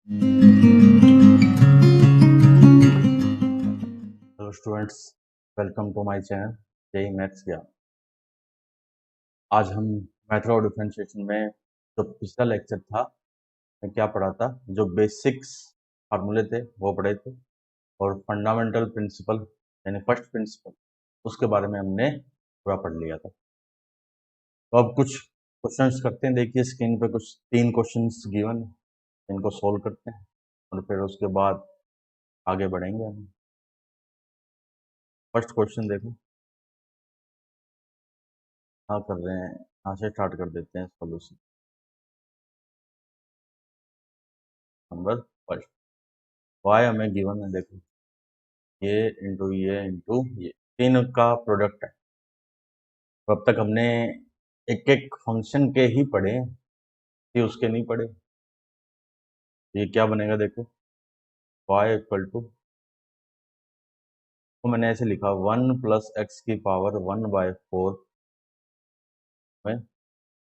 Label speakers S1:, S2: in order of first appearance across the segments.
S1: Hello students, welcome to my channel JEE maths Gyan. आज हम method of differentiation में जो पिछला लेक्चर था मैं क्या पढ़ा था, जो बेसिक्स फार्मूले थे वो पढ़े थे और फंडामेंटल प्रिंसिपल यानी फर्स्ट प्रिंसिपल उसके बारे में हमने पूरा पढ़ लिया था। तो अब कुछ क्वेश्चंस करते हैं। देखिए स्क्रीन पे कुछ 3 क्वेश्चंस गिवन है, इनको सोल्व करते हैं और फिर उसके बाद आगे बढ़ेंगे हम। फर्स्ट क्वेश्चन देखो, हाँ कर रहे हैं, यहाँ से स्टार्ट कर देते हैं सॉल्यूशन। नंबर फर्स्ट, वाई हमें गिवन है, देखो ये इंटू ये तीन का प्रोडक्ट है। तो अब तक हमने एक एक फंक्शन के ही पढ़े, ये उसके नहीं पढ़े। ये क्या बनेगा देखो, y इक्वल टू, तो मैंने ऐसे लिखा 1 प्लस एक्स की पावर 1/4 में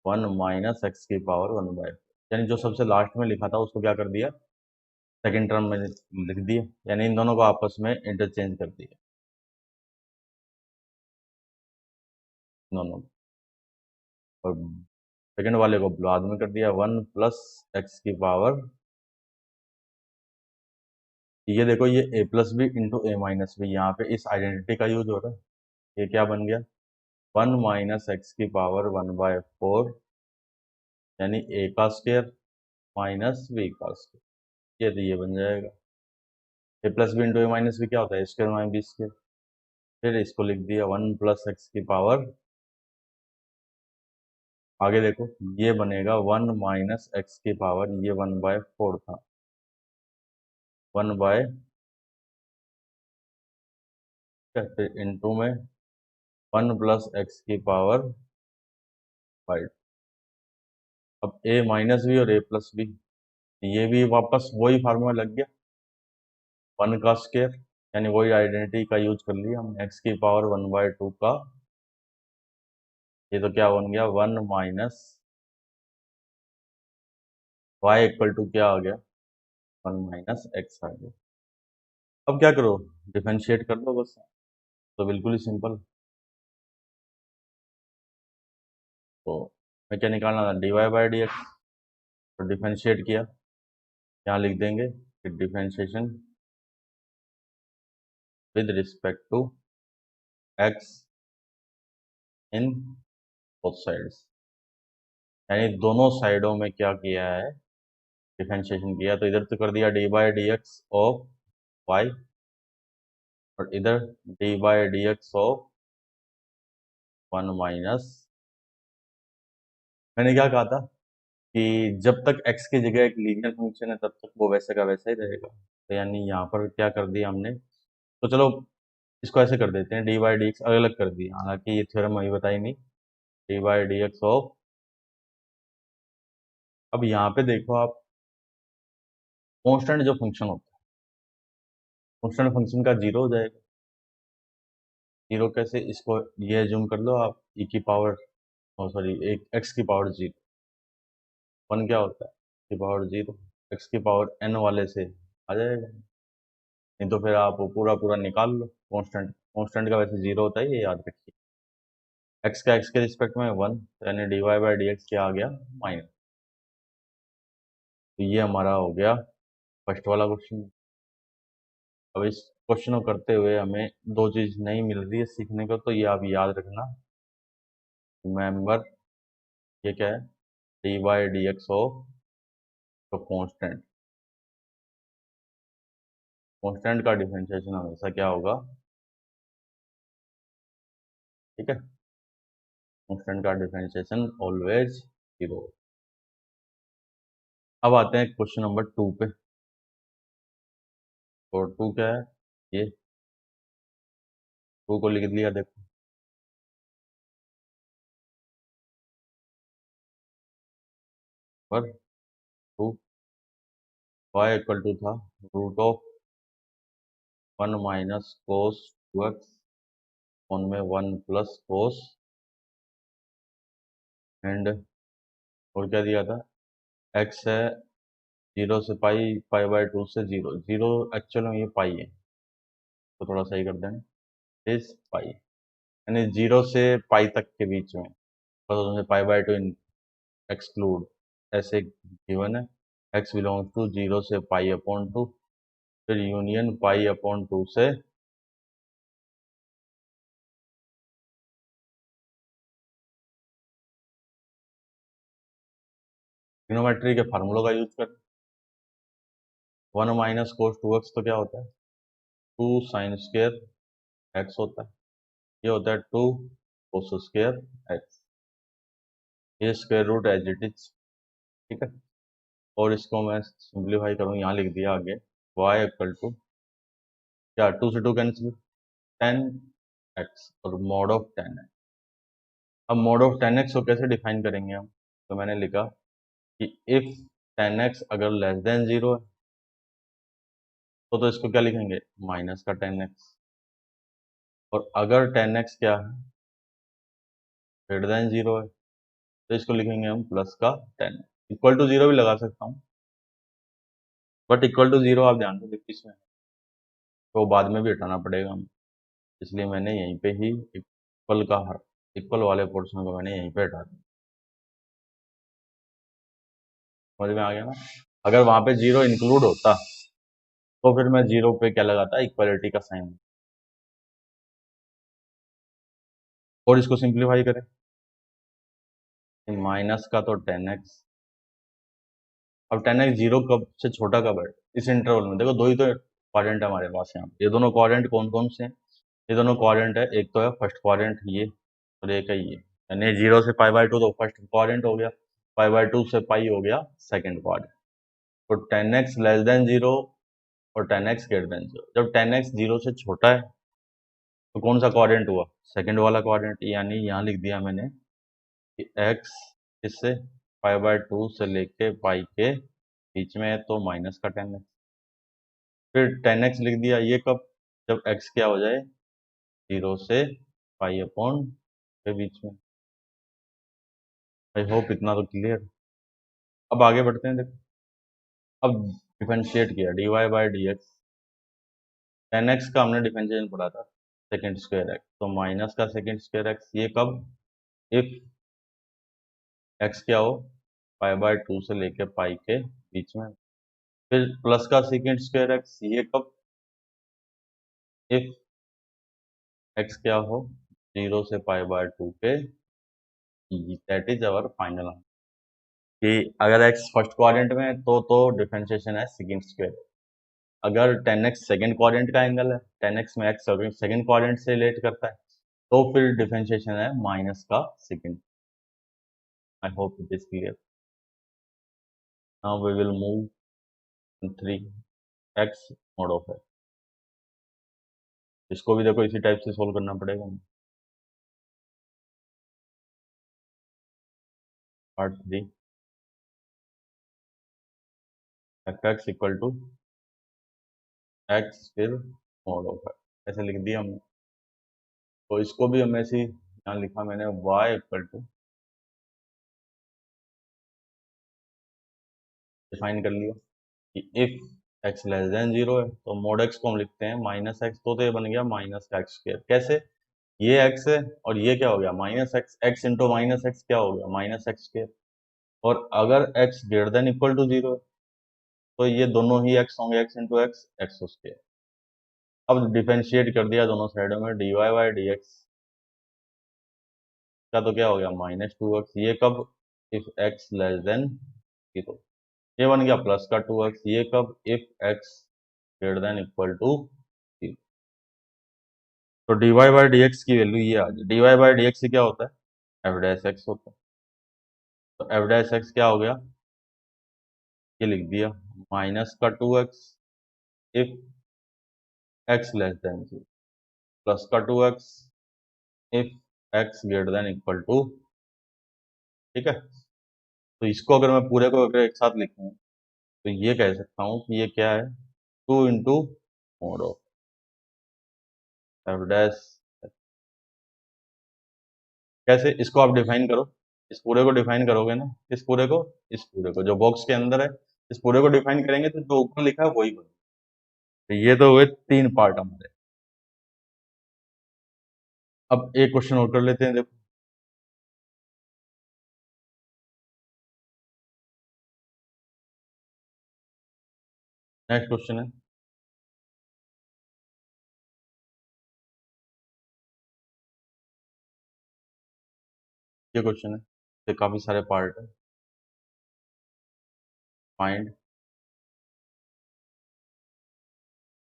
S1: 1 माइनस एक्स की पावर 1/4, यानी जो सबसे लास्ट में लिखा था उसको क्या कर दिया, सेकंड टर्म में लिख दिया, यानी इन दोनों को आपस में इंटरचेंज कर दिया दोनों, और सेकंड वाले को बाद में कर दिया 1 प्लस एक्स की पावर, ये देखो ये a plus B into A minus B, यहाँ पे इस आइडेंटिटी का यूज हो रहा है। ये क्या बन गया, 1 माइनस एक्स की पावर 1/4 यानी a का स्क्वायर माइनस b का स्क्वायर, ये तो ये बन जाएगा। a plus B into A minus B क्या होता है, स्क्वायर माइनस बी स्क्वायर। फिर इसको लिख दिया 1 प्लस एक्स की पावर, आगे देखो ये बनेगा 1 माइनस एक्स की पावर, ये 1/4 था, 1 बाय, फिर इंटू में 1 प्लस एक्स की पावर 5। अब a माइनस बी और a प्लस बी, ये भी वापस वही फार्मूला लग गया, 1 का स्क्वायर, यानी वही आइडेंटिटी का यूज कर लिया हम, x की पावर 1/2 का, ये तो क्या बन गया 1 माइनस y इक्वल टू क्या आ गया, 1 माइनस एक्स आ गया। अब क्या करो, डिफरेंशिएट कर दो बस, तो बिल्कुल ही सिंपल। तो मैं क्या निकालना था, dy/dx, तो डिफरेंशिएट किया, यहाँ लिख देंगे कि differentiation with respect to x in both sides, यानी दोनों साइडों में क्या किया है, डिफरेंशिएशन किया। तो इधर तो कर दिया dy/dx ऑफ y, और इधर dy/dx ऑफ 1 माइनस, मैंने क्या कहा था कि जब तक x की जगह एक लीनियर फंक्शन है तब तक वो वैसे का वैसा ही रहेगा। तो यानी यहाँ पर क्या कर दिया हमने, तो चलो इसको ऐसे कर देते हैं, dy/dx अलग अलग कर दिया, हालांकि ये थ्योरम अभी बताई नहीं, dy/dx ऑफ, अब यहाँ पे देखो आप, कांस्टेंट जो फंक्शन होता है, कांस्टेंट फंक्शन का जीरो हो जाएगा। जीरो कैसे, इसको ये जूम कर लो आप, e की पावर, सॉरी एक x की पावर जीरो, 1 क्या होता है की पावर जीरो, x की पावर n वाले से आ जाएगा, नहीं तो फिर आप पूरा पूरा निकाल लो। कांस्टेंट, कांस्टेंट का वैसे जीरो होता है, ये याद रखिए। x का x के रिस्पेक्ट में 1, यानी dy/dx क्या आ गया, माइनस। तो ये हमारा हो गया फर्स्ट वाला क्वेश्चन। अब इस क्वेश्चन को करते हुए हमें दो चीज नहीं मिल रही है सीखने को, तो ये आप याद रखना, रिमेंबर, ये क्या है, dy/dx ऑफ, तो कांस्टेंट, कांस्टेंट का डिफरेंशिएशन हमेशा क्या होगा, ठीक है, कांस्टेंट का डिफरेंशिएशन ऑलवेज जीरो। अब आते हैं क्वेश्चन नंबर 2 पे, और 2 क्या है, ये 2 को लिख लिया देखो, पर 2 y इक्वल टू था root of 1 minus cos 2x, उनमें 1 प्लस कोस, एंड और क्या दिया था, x है 0 से पाई, पाई बाय 2 से 0, 0 एक्चुअल में ये पाई है, तो थोड़ा सही कर देना, इस पाई, यानी 0 से पाई तक के बीच में, तो उसमें पाई बाय 2 एक्सक्लूड, ऐसे गिवन है, x बिलोंग्स टू 0 से पाई अपॉन 2, फिर यूनियन पाई अपॉन 2 से ट्रिग्नोमेट्री के फार्मूलों का यूज कर, 1 माइनस कोस 2x तो क्या होता है, 2 साइन स्क्वायर x होता है, ये होता है 2 कोस स्क्वायर x, ये square root as it is, ठीक है। और इसको मैं सिंप्लीफाई करूँ, यहाँ लिख दिया आगे y इक्वल टू क्या, 2 से 2 कैंसिल, 10x और मॉड ऑफ 10x। अब मॉड ऑफ 10x को कैसे डिफाइन करेंगे हम, तो मैंने लिखा कि इफ 10x अगर लेस देन 0 है, तो इसको क्या लिखेंगे, माइनस का 10x, और अगर 10x क्या है, ग्रेटर देन 0 है, तो इसको लिखेंगे हम प्लस का 10, इक्वल टू 0 भी लगा सकता हूँ, बट इक्वल टू 0 आप ध्यान से देखिए इसमें, तो बाद में भी हटाना पड़ेगा हमें, इसलिए मैंने यहीं पे ही इक्वल वाले पोर्शन को मैंने यहीं पे हटा दिया, समझ में आ गया ना। अगर वहां पे 0 इंक्लूड होता, तो फिर मैं 0 पे क्या लगाता, इक्वलिटी का साइन, और इसको सिंप्लीफाई करें, माइनस का तो 10x, अब 10x 0 कब से छोटा कब है, इस इंटरवल में, देखो दो ही तो क्वाड्रेंट है हमारे पास यहाँ पे, ये दोनों क्वाड्रेंट कौन कौन से हैं, ये दोनों क्वाड्रेंट है, एक तो है फर्स्ट क्वाड्रेंट ये, और एक है ये, यानी 0 से पाई बाय 2 तो फर्स्ट क्वाड्रेंट हो गया, पाई बाय 2 से पाई हो गया सेकंड क्वाड्रेंट, तो 10x लेस देन 0 और 10x ग्रेटर देन 0, जब 10x 0 से छोटा है, तो कौन सा क्वाड्रेंट हुआ, सेकंड वाला क्वाड्रेंट, यानी यहाँ लिख दिया मैंने कि x इससे पाई बाय 2 से लेके पाई के बीच में है, तो माइनस का 10x, फिर 10x लिख दिया, ये कब, जब x क्या हो जाए, 0 से पाई अपॉन के बीच में। आई होप इतना तो क्लियर। अब आगे बढ़ते हैं, देखो अब डिफरेंशिएट किया, dy by D x, 10x का हमने डिफरेंशिएशन पढ़ा था, सेकेंड स्क्वायर एक्स, तो माइनस का सेकेंड स्क्वायर एक्स, ये कब, इफ x क्या हो, पाई बाय 2 से लेके पाई के बीच में, फिर प्लस का सेकेंड स्क्वायर एक्स, ये कब, इफ x क्या हो, 0 से पाई बाय 2 के, दैट इज अवर फाइनल, कि अगर x फर्स्ट क्वाड्रेंट में है, तो डिफरेंशिएशन है सेकेंड स्क्वायर, अगर 10x सेकेंड क्वाड्रेंट का एंगल है, 10x में x सेकेंड क्वाड्रेंट से रिलेट करता है, तो फिर डिफरेंशिएशन है माइनस का second. I hope it is clear. Now we will move 3x mod of है, इसको भी देखो इसी टाइप से सोल्व करना पड़ेगा। Part 3, x equal to x फिर मोड ऑफ है, ऐसे लिख दिया हमने, तो इसको भी हम ऐसे यहाँ लिखा मैंने, y इक्वल टू, डिफाइन कर लिया कि इफ x लेस देन 0 है, तो मोड x को हम लिखते हैं माइनस एक्स, तो ये बन गया माइनस का एक्स स्क्वायर, कैसे, ये x है और ये क्या हो गया, minus X, X into minus X क्या हो गया, माइनस एक्स स्क्वायर, और अगर x greater than equal to 0 है, तो ये दोनों ही x होंगे, x into X, X square. अब डिफरेंशिएट कर दिया दोनों साइडों में, dy बाई डी एक्स का तो क्या हो गया, माइनस 2x, ये कब, इफ x लेस देन 0, ये बन गया प्लस का 2x, ये कब, if x greater than equal to 0, तो dy बाई डी एक्स की वैल्यू ये आ गई, dy बाई डी एक्स से क्या होता है, एफ डैश एक्स होता है, तो एफ डैश एक्स क्या हो गया, ये लिख दिया माइनस का 2x if x less than 0, plus का 2x if x greater than equal to, ठीक है। तो इसको अगर मैं पूरे को अगर एक साथ लिखूं, तो ये कह सकता हूँ कि ये क्या है, 2 into mode of F dash, कैसे, इसको आप डिफाइन करो, इस पूरे को डिफाइन करोगे ना, इस पूरे को, इस पूरे को जो बॉक्स के अंदर है, इस पूरे को डिफाइन करेंगे तो जो ऊपर लिखा है वही बनेगा। तो ये तो हुए 3 पार्ट हमारे। अब एक क्वेश्चन और कर लेते हैं, देखो। नेक्स्ट क्वेश्चन है, ये क्वेश्चन है, ये काफी सारे पार्ट है। Find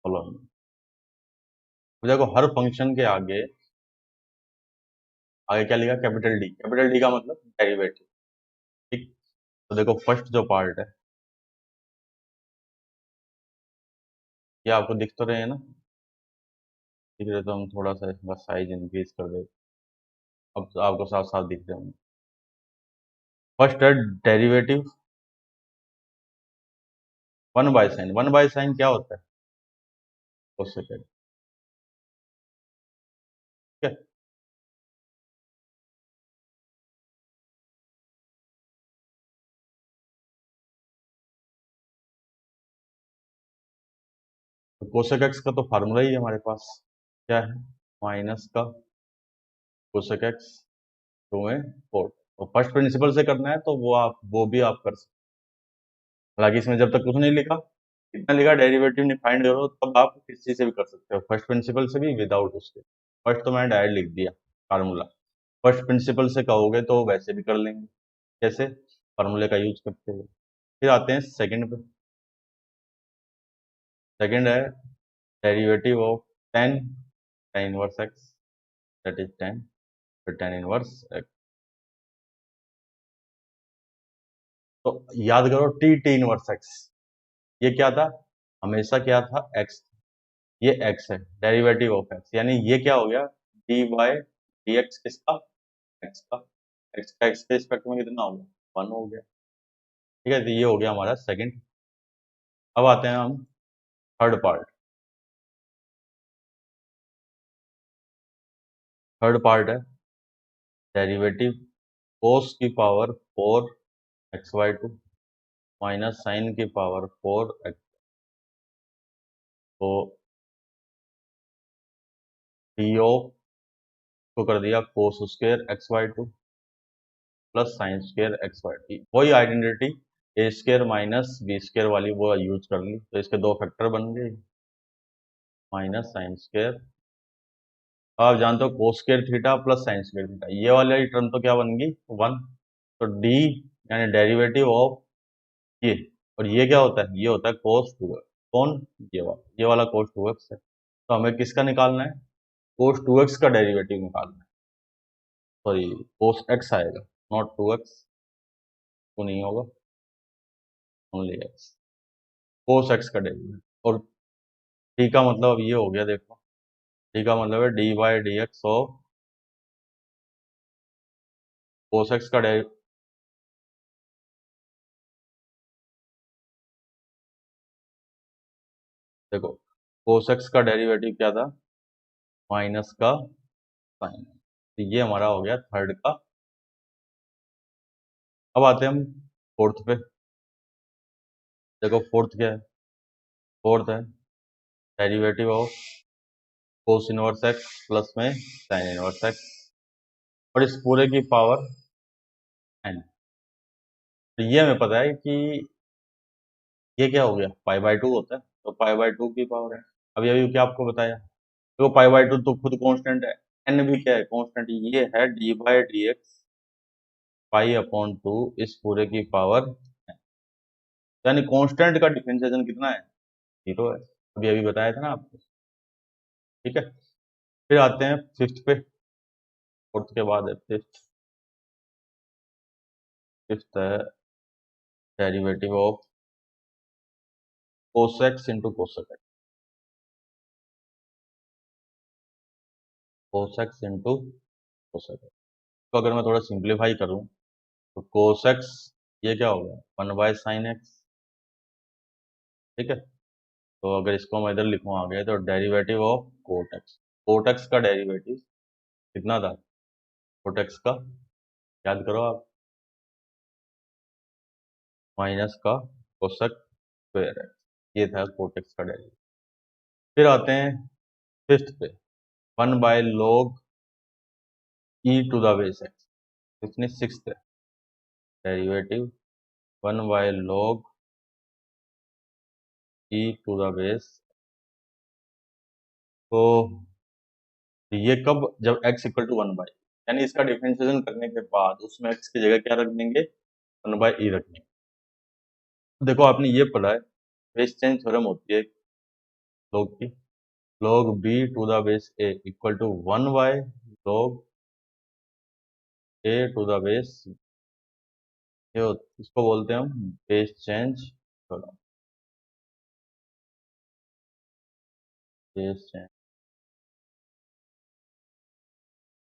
S1: following. देखो हर फंक्शन के आगे आगे क्या लिखा, कैपिटल डी। कैपिटल डी का मतलब डेरिवेटिव। ठीक। तो देखो फर्स्ट जो पार्ट है, ये आपको दिख तो रहे हैं ना? दिख रहे तो हम थोड़ा सा इसका साइज इंक्रीज कर देते, अब तो आपको साफ साफ दिख रहे होंगे। फर्स्ट है derivative one by sine. One by sine क्या होता है? कोसेक। ठीक है। तो कोसेक एक्स का तो फार्मूला ही है हमारे पास, क्या है? माइनस का कोसेक एक्स 2 में 4। तो फर्स्ट प्रिंसिपल से करना है तो वो भी आप कर सकते हैं। हालांकि इसमें जब तक कुछ नहीं लिखा, इतना लिखा डेरिवेटिव नहीं फाइंड करो, तब आप किसी से भी कर सकते हो, फर्स्ट प्रिंसिपल से भी विदाउट उसके। फर्स्ट तो मैंने डायरेक्ट लिख दिया फार्मूला। फर्स्ट प्रिंसिपल से कहोगे तो वैसे भी कर लेंगे, कैसे? फार्मूले का यूज करते हुए। फिर आते हैं सेकंड पे। सेकंड है derivative of ten tan inverse x, that is 10, फिर टेन इनवर्स एक्स। तो याद करो टी इनवर्स एक्स, ये क्या था? हमेशा क्या था? एक्स। ये एक्स है, डेरिवेटिव ऑफ एक्स, यानी ये क्या हो गया? डी बाय डी एक्स, किसका? एक्स का। एक्स का एक्स के रिस्पेक्ट में कितना हो गया? 1 हो गया। ठीक है, तो ये हो गया हमारा सेकंड। अब आते हैं हम थर्ड पार्ट। थर्ड पार्ट है डेरिवेटिव कोस की पावर 4 xy2 माइनस साइन की पावर 4 x। तो डी ऑफ को कर दिया cos square xy2 plus sine square xy2। वही आइडेंटिटी ए स्क्वायर माइनस बी स्क्वायर वाली वो यूज कर ली, तो इसके दो फैक्टर बन गए, माइनस साइन स्क्वायर। आप जानते हो cos square theta plus sine square theta, ये वाली टर्म तो क्या बन गई? 1। तो डी यानी डेरिवेटिव ऑफ ये, और ये क्या होता है? ये होता है कोस 2x। कौन? ये वाला कोस 2x है। तो हमें किसका निकालना है? कोस 2x का डेरिवेटिव निकालना है। सॉरी, कोस x आएगा, नॉट 2x। तो नहीं होगा, ओनली x। कोस x का डेरिवेटिव। और टी का मतलब अब ये हो गया, देखो टी का मतलब है D by D x of cos x का डेरिवेटिव। देखो कोस एक्स का डेरिवेटिव क्या था? माइनस का साइन। तो ये हमारा हो गया थर्ड का। अब आते हैं हम फोर्थ पे। देखो फोर्थ क्या है? फोर्थ है derivative of cos inverse x plus में साइन इनवर्स एक्स, और इस पूरे की पावर एन। तो ये हमें पता है कि ये क्या हो गया? पाई बाय 2 होता है, तो पाई बाय 2 की पावर है। अभी अभी क्या आपको बताया? देखो पाई बाय 2 तो खुद कांस्टेंट है, एन भी क्या है? कांस्टेंट। ये है D by D X pi upon 2 इस पूरे की पावर n। यानी कांस्टेंट का डिफरेंशिएशन कितना है? 0 है। अभी अभी बताया था ना आपको। ठीक है। फिर आते हैं फिफ्थ पे। फोर्थ के बाद है फिफ्थ। फिफ्थ है derivative of cosec x into cosec. Cosec x into cosec. तो अगर मैं थोड़ा सिंप्लीफाई करूं तो कोसेक्स, ये क्या हो गया? 1/sin x। ठीक है। तो अगर इसको मैं इधर लिखूं आगे, तो derivative of cot X. Cot X का डेरिवेटिव कितना था? कोट एक्स का याद करो आप, माइनस का कोसेक स्क्वायर एक्स। ये था कोट एक्स का डेरिवेटिव। फिर आते हैं फिफ्थ पे, 1/log e to the base X. कितनी सिक्स्थ है derivative 1/log e to the base. तो ये कब, जब x इक्वल टू 1/, यानी इसका डिफरेंशिएशन करने के बाद उसमें x की जगह क्या रख देंगे, 1/e रख देंगे। देखो आपने ये पढ़ा है, बेस चेंज थ्योरम होती है log की, log b to the base a equal to 1/log a to the base, इसको बोलते हैं हम base change theorem. Base change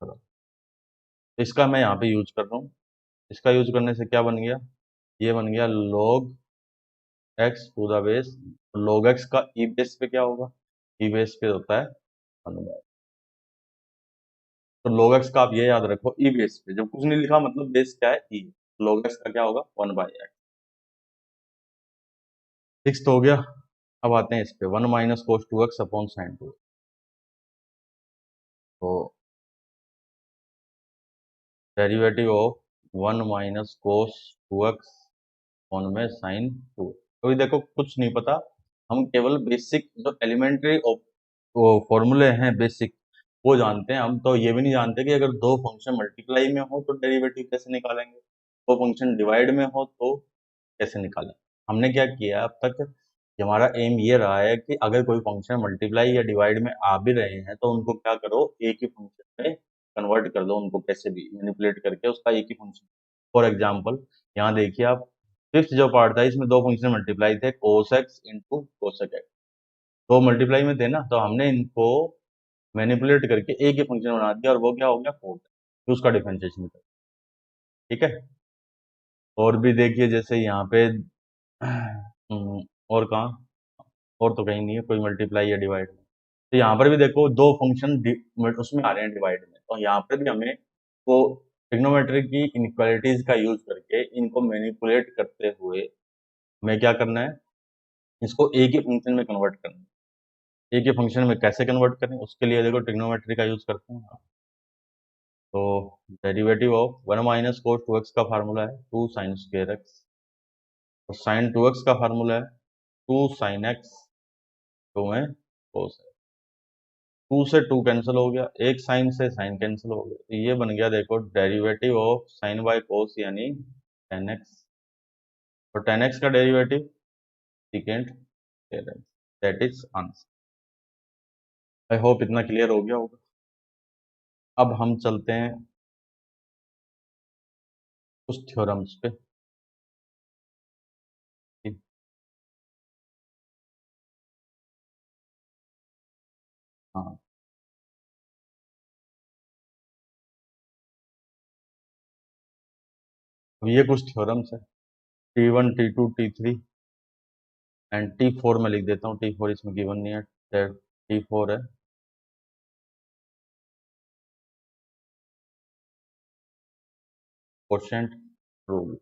S1: theorem, इसका मैं यहाँ पे यूज कर रहा हूँ। इसका यूज करने से क्या बन गया, ये बन गया log x to the base. log x का ई बेस पे क्या होगा, ई बेस पे होता है 1/, तो log x का आप ये याद रखो, ई बेस पे जब कुछ नहीं लिखा मतलब बेस क्या है ई, log x का क्या होगा 1/x। सिक्स्थ हो गया। अब आते हैं इस पे 1 minus cos 2x upon sine 2। तो derivative of 1 minus cos 2x upon में साइन 2। तो ये देखो कुछ नहीं पता, हम केवल बेसिक जो एलिमेंट्री फॉर्मूले हैं बेसिक वो जानते हैं। हम तो ये भी नहीं जानते कि अगर दो फंक्शन मल्टीप्लाई में हो तो डेरिवेटिव कैसे निकालेंगे, दो फंक्शन डिवाइड में हो तो कैसे निकालें। हमने क्या किया अब तक कि हमारा एम ये रहा है कि अगर कोई फंक्शन मल्टीप्लाई या डिवाइड में आ भी रहे हैं तो उनको क्या करो, एक ही फंक्शन में कन्वर्ट कर दो, उनको कैसे भी मैनिपुलेट करके उसका एक ही फंक्शन। फॉर एग्जाम्पल यहाँ देखिए आप, फिफ्थ जो पार्ट था इसमें दो फंक्शन मल्टीप्लाई थे, कोस एक्स इंटू कोसेक एक्स, दो मल्टीप्लाई में थे ना, तो हमने इनको मैनिपुलेट करके एक ही फंक्शन बना दिया और वो क्या हो गया कोट, तो उसका डिफरेंशिएशन कर। ठीक है। और भी देखिए जैसे यहाँ पे और कहाँ, और तो कहीं नहीं है कोई मल्टीप्लाई या डिवाइड में। तो यहाँ पर भी देखो दो फंक्शन उसमें आ रहे हैं डिवाइड में, तो यहाँ पर भी हमें वो ट्रिग्नोमेट्री की इनइक्वालिटीज का यूज करके इनको मैनिपुलेट करते हुए हमें क्या करना है, इसको एक ही फंक्शन में कन्वर्ट करना है। एक ही फंक्शन में कैसे कन्वर्ट करें, उसके लिए देखो ट्रिग्नोमेट्री का यूज करते हैं। तो derivative of 1 minus cos 2x का फार्मूला है 2 साइन स्क्वायर एक्स, और साइन 2x का फार्मूला है 2 साइन एक्स, 2 में कोस, 2 से 2 कैंसिल हो गया, एक साइन से साइन कैंसिल हो गया, तो ये बन गया देखो derivative of sine by cos यानी tan x, और tan x का derivative second that is answer. I hope इतना क्लियर हो गया होगा। अब हम चलते हैं कुछ थ्योरम्स पे। हाँ, अब ये कुछ थ्योरम्स है, T1 T2 T3 and T4 में लिख देता हूँ, T4 इसमें गिवन नहीं है, T4 है क्वोशिएंट रूल।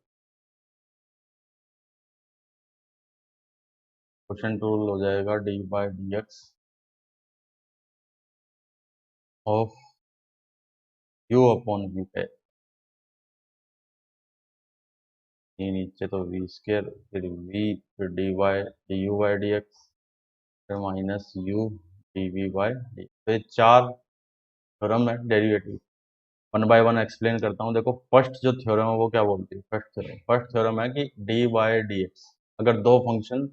S1: क्वोशिएंट रूल हो जाएगा d by D x of u upon v है, ये नीचे तो वी स्केयर, फिर वी, फिर D Y d u by D x, फिर minus u d we by d. तो ये चार थ्योरम है derivative, one by one explain करता हूँ। देखो फर्स्ट जो थ्योरम है वो क्या बोलती है, फर्स्ट थ्योरम है कि डी बाई डी एक्स, अगर दो फंक्शन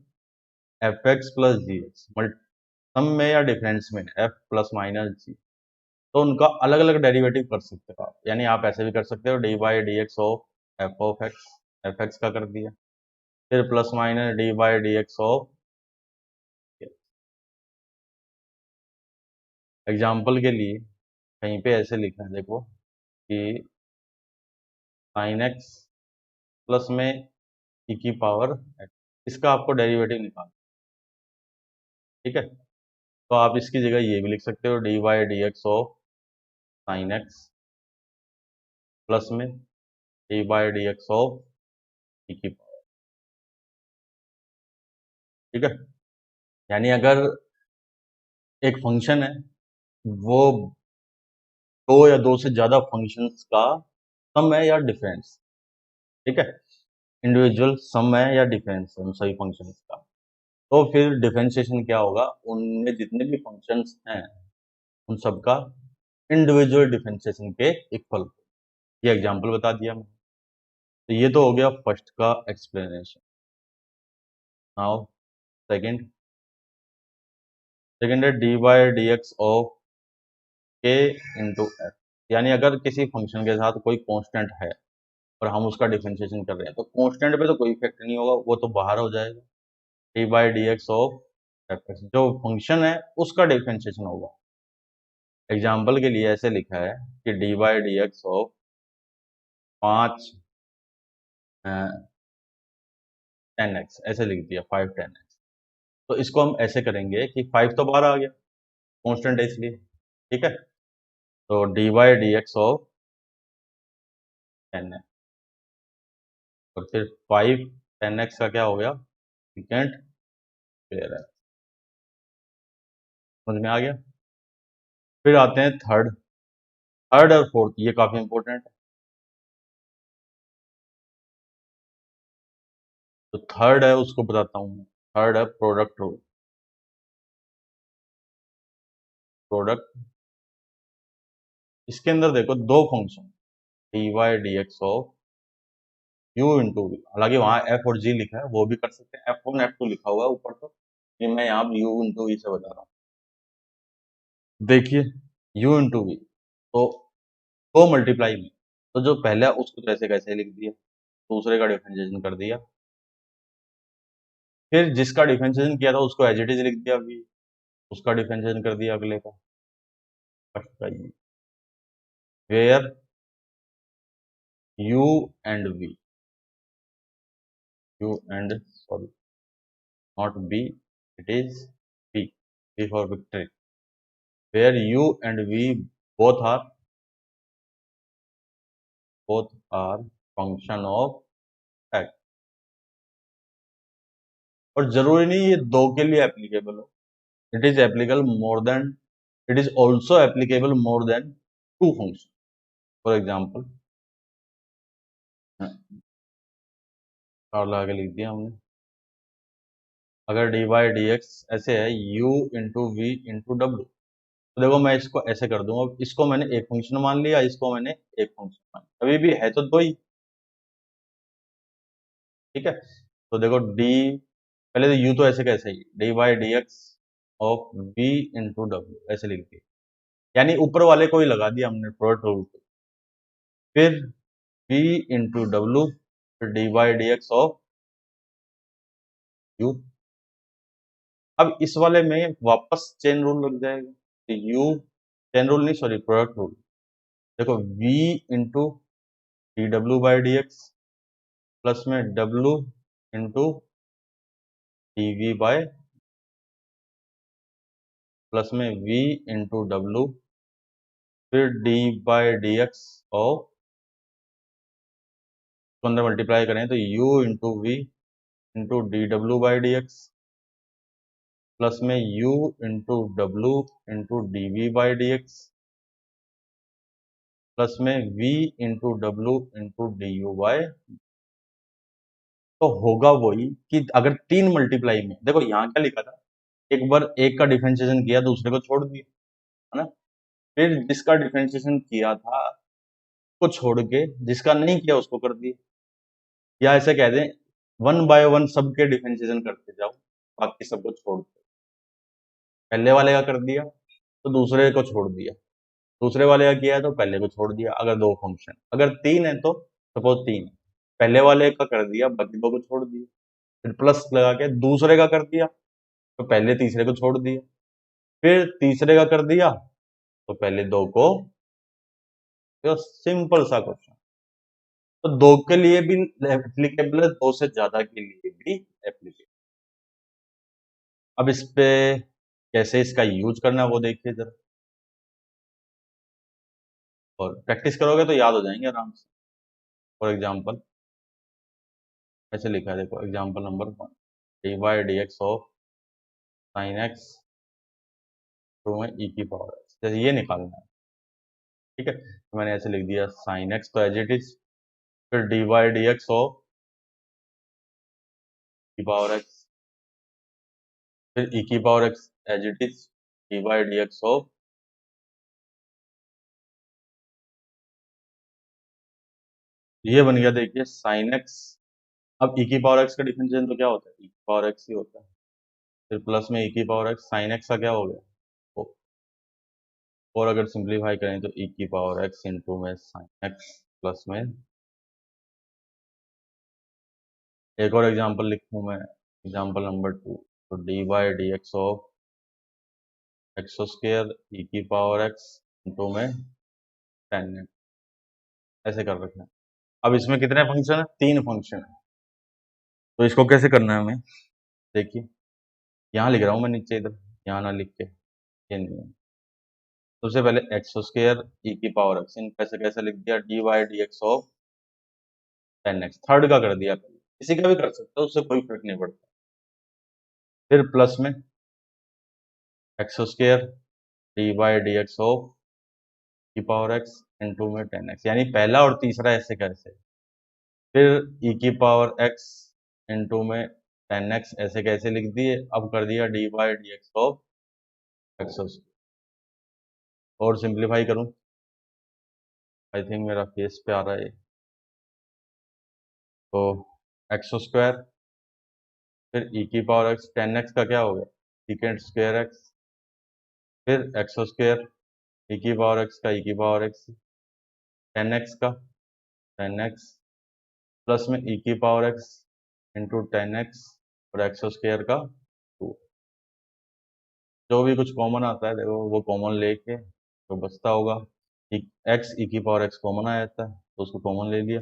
S1: एफ एक्स प्लस जी एक्स सम में या डिफरेंस में एफ प्लस माइनस जी, तो उनका अलग अलग डेरिवेटिव कर सकते हो आप, यानी आप ऐसे भी कर सकते हो d by D x of F x का कर दिया, फिर plus minus D by D x of. Example के लिए कहीं पे ऐसे लिखा है देखो कि साइन एक्स प्लस में ई की पावर एक्स, इसका आपको डेरिवेटिव निकालना। ठीक है, तो आप इसकी जगह ये भी लिख सकते हो d by D x of sine x plus में d by D x of e की पावर। ठीक है। यानी अगर एक फंक्शन है, वो दो या दो से ज्यादा फंक्शंस का सम है या डिफरेंस, ठीक है, इंडिविजुअल सम है या डिफरेंस है उन सभी फंक्शंस का, तो फिर डिफरेंशिएशन क्या होगा, उनमें जितने भी फंक्शंस हैं उन सबका इंडिविजुअल डिफरेंशिएशन के इक्वल। ये एग्जांपल बता दिया मैं। तो ये तो हो गया फर्स्ट का एक्सप्लेनेशन। नाउ सेकंड सेकंड है D by D x of के इंटू एफ। यानी अगर किसी फंक्शन के साथ कोई कांस्टेंट है और हम उसका डिफरेंशिएशन कर रहे हैं, तो कांस्टेंट पे तो कोई इफेक्ट नहीं होगा, वो तो बाहर हो जाएगा। D by D x of F x, जो फंक्शन है उसका डिफरेंशिएशन होगा। एग्जाम्पल के लिए ऐसे लिखा है कि D by D x of 5 10x, ऐसे लिख दिया 5 10x। तो इसको हम ऐसे करेंगे कि 5 तो बाहर आ गया, कांस्टेंट है इसलिए, ठीक है। तो d by D x of 10x, और फिर 5 10x का क्या हो गया, सेकेंड पेयर है। समझ में आ गया। फिर आते हैं थर्ड। थर्ड और फोर्थ ये काफी इंपॉर्टेंट है। तो थर्ड है उसको बताता हूँ मैं। थर्ड है प्रोडक्ट रूल। प्रोडक्ट, इसके अंदर देखो दो function, D Y D x of U into V, हालांकि वहां एफ और जी लिखा है, वो भी कर सकते हैं, F1 F2 लिखा हुआ है ऊपर, तो ये मैं यहाँ यू इंटू वी से बता रहा हूँ। देखिए u इंटू वी, तो दो मल्टीप्लाई में, तो जो पहला उसको तो ऐसे कैसे लिख दिया, दूसरे का डिफरेंशिएशन कर दिया, फिर जिसका डिफरेंशिएशन किया था उसको एज इट इज लिख दिया v, उसका डिफरेंशिएशन कर दिया अगले का, फर्स्ट का u, where u and v, u and sorry not b, it is v, v for victory, where u and v both are both are function of x। और जरूरी नहीं ये दो के लिए एप्लीकेबल हो, इट इज एप्लीकेबल मोर देन, इट इज also applicable more than two function. For example और लगा के लिख दिया हमने, अगर डी वाई डी एक्स ऐसे है u into V into W, तो देखो मैं इसको ऐसे कर दूंगा, इसको मैंने एक फंक्शन मान लिया, इसको मैंने एक फंक्शन मान लिया, अभी भी है तो दो ही, ठीक है। तो देखो डी, पहले तो u तो ऐसे कैसे ही d Y D x of v into डब्ल्यू ऐसे लिख दिया, यानी ऊपर वाले को ही लगा दिया हमने प्रोडक्ट रूल को, फिर v इंटू डब्ल्यू, फिर D Y D x of u। अब इस वाले में वापस चेन रूल लग जाएगा, तो u, चेन रूल नहीं सॉरी प्रोडक्ट रूल, देखो v into D W by D X plus में w into D V by, plus में v इंटू डब्ल्यू, फिर d बाई डी एक्स और तो अंदर मल्टीप्लाई करें तो u into V into D W by D X plus में u into W into D we by D X plus में v into W into D U bye. तो होगा वही कि अगर तीन मल्टीप्लाई में, देखो यहाँ क्या लिखा था, एक बार एक का डिफरेंशिएशन किया दूसरे को छोड़ दिया, है ना, फिर जिसका डिफरेंशिएशन किया था को छोड़ के जिसका नहीं किया उसको कर दिया, या ऐसे कह दें वन बाय वन सबके डिफरेंशिएशन करते जाओ, बाकी सबको छोड़ दो, पहले वाले का कर दिया तो दूसरे को छोड़ दिया, दूसरे वाले का किया है तो पहले को छोड़ दिया, अगर दो फंक्शन, अगर तीन है तो सपोज तीन है, पहले वाले का कर दिया बाकी दो को छोड़ दिया, फिर प्लस लगा के दूसरे का कर दिया तो पहले तीसरे को छोड़ दिया, फिर तीसरे का कर दिया तो पहले दो को, तो सिंपल सा क्वेश्चन। तो दो के लिए भी एप्लीकेबल है, दो से ज्यादा के लिए भी एप्लीकेबल। अब इस पे कैसे इसका यूज करना है वो देखिए जरा, और प्रैक्टिस करोगे तो याद हो जाएंगे आराम से। फॉर एग्जाम्पल ऐसे लिखा है, देखो example number 1, D by D x of sine x to में ई की पावर एक्स, जैसे ये निकालना है। ठीक है, तो मैंने ऐसे लिख दिया साइन एक्स तो एज इट इज, फिर D by D x of की पावर एक्स, फिर ई की power X as it is, D by D x of, ये बन गया देखिए साइन एक्स। अब ई की पावर एक्स का डिफरेंशिएशन तो क्या होता है, ई की पावर एक्स ही होता है, फिर प्लस में ई की पावर एक्स, साइन एक्स का क्या हो गया, और अगर सिंप्लीफाई करें तो ई की पावर एक्स इंटू में साइन एक्स प्लस में, एक और एग्जांपल लिखूं मैं, एग्जांपल नंबर 2, तो d by D x of x square e की पावर एक्स इंटू में टेन एक्स, ऐसे कर रखे हैं। अब इसमें कितने फंक्शन है, 3 फंक्शन है, तो इसको कैसे करना है हमें, देखिए यहाँ लिख रहा हूँ मैं नीचे, इधर यहाँ ना लिख के, ये नहीं है। सबसे पहले एक्स स्क्वायर ई की पावर एक्स, इन कैसे कैसे लिख दिया, d by D x of ten x, third का कर दिया, किसी का भी कर सकते हो, उससे कोई फर्क नहीं पड़ता। फिर प्लस में x square D by D x of की पावर एक्स इंटू में टेन एक्स, यानी पहला और तीसरा ऐसे कैसे, फिर ई की पावर एक्स इंटू में टेन एक्स ऐसे कैसे लिख दिए, अब कर दिया d by D x of x square, और सिंप्लीफाई करूं, आई थिंक मेरा फेस पे आ रहा है, तो एक्स स्क्वायर फिर ई की पावर एक्स, टेन एक्स का क्या हो गया, सीकेंड स्क्वायर एक्स, फिर एक्स स्क्वायर ई की पावर एक्स का ई की पावर एक्स, टेन एक्स का टेन एक्स प्लस में ई की power x into ten x और एक्स स्क्वायर का 2, जो भी कुछ कॉमन आता है देखो वो कॉमन लेके तो बचता होगा, एक्स ई की पावर एक्स कॉमन आ जाता है तो उसको कॉमन ले लिया,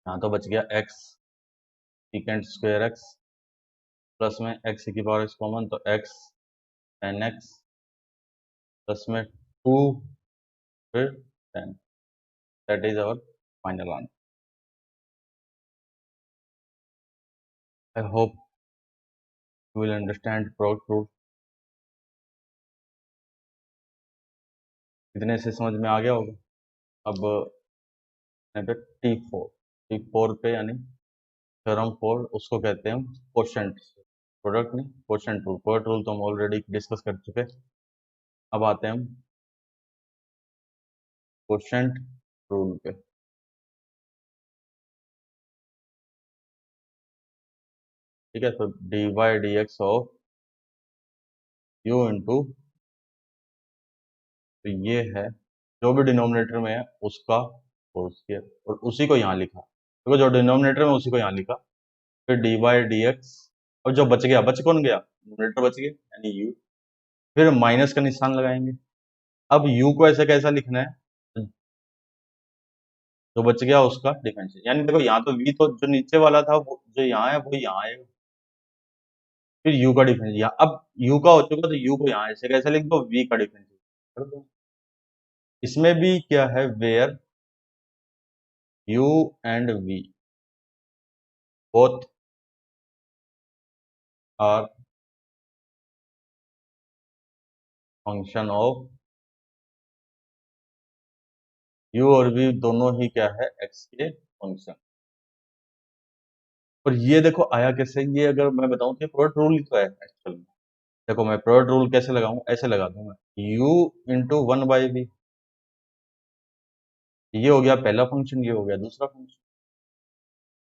S1: यहाँ तो बच गया X second square X plus में एक्स ई की पावर एक्स कॉमन, तो एक्स टेन एक्स प्लस में 2 फिर 10, that is our final answer. I hope you will understand product rule, इतने से समझ में आ गया होगा। अब यहाँ पे टी फोर पे यानी थ्योरम 4, उसको कहते हैं कोशेंट, प्रोडक्ट नहीं कोशेंट रूल, प्रोडक्ट रूल तो हम ऑलरेडी डिस्कस कर चुके। अब आते हैं हम कोशेंट रूल पे। ठीक है, तो D Y D x of U into, तो ये है जो भी डिनोमिनेटर में है उसका होल स्क्वायर, और उसी को यहाँ लिखा, देखो जो डिनोमिनेटर में उसी को यहाँ लिखा, फिर डी वाई डी एक्स, और जो बच गया, बच कौन गया, डिनोमिनेटर बच गया यानी यू, फिर माइनस का निशान लगाएंगे। अब u को ऐसे कैसा लिखना है, जो बच गया उसका डिफरेंशियल, यानी देखो यहाँ तो v तो जो नीचे वाला था वो जो यहाँ है वो यहाँ आएगा, फिर u का डिफरेंशियल यहाँ, अब u का हो चुका तो u को यहाँ ऐसे कैसे लिख दो, v का डिफरेंशियल कर दो। इसमें भी क्या है, where u and v both are function of, u और v दोनों ही क्या है, x के फंक्शन। और ये देखो आया कैसे, ये अगर मैं बताऊं तो प्रोडक्ट रूल ही तो है एक्चुअल में। देखो मैं प्रोडक्ट रूल कैसे लगाऊं, ऐसे लगा दूंगा u into one by V, ये हो गया पहला फंक्शन, ये हो गया दूसरा फंक्शन,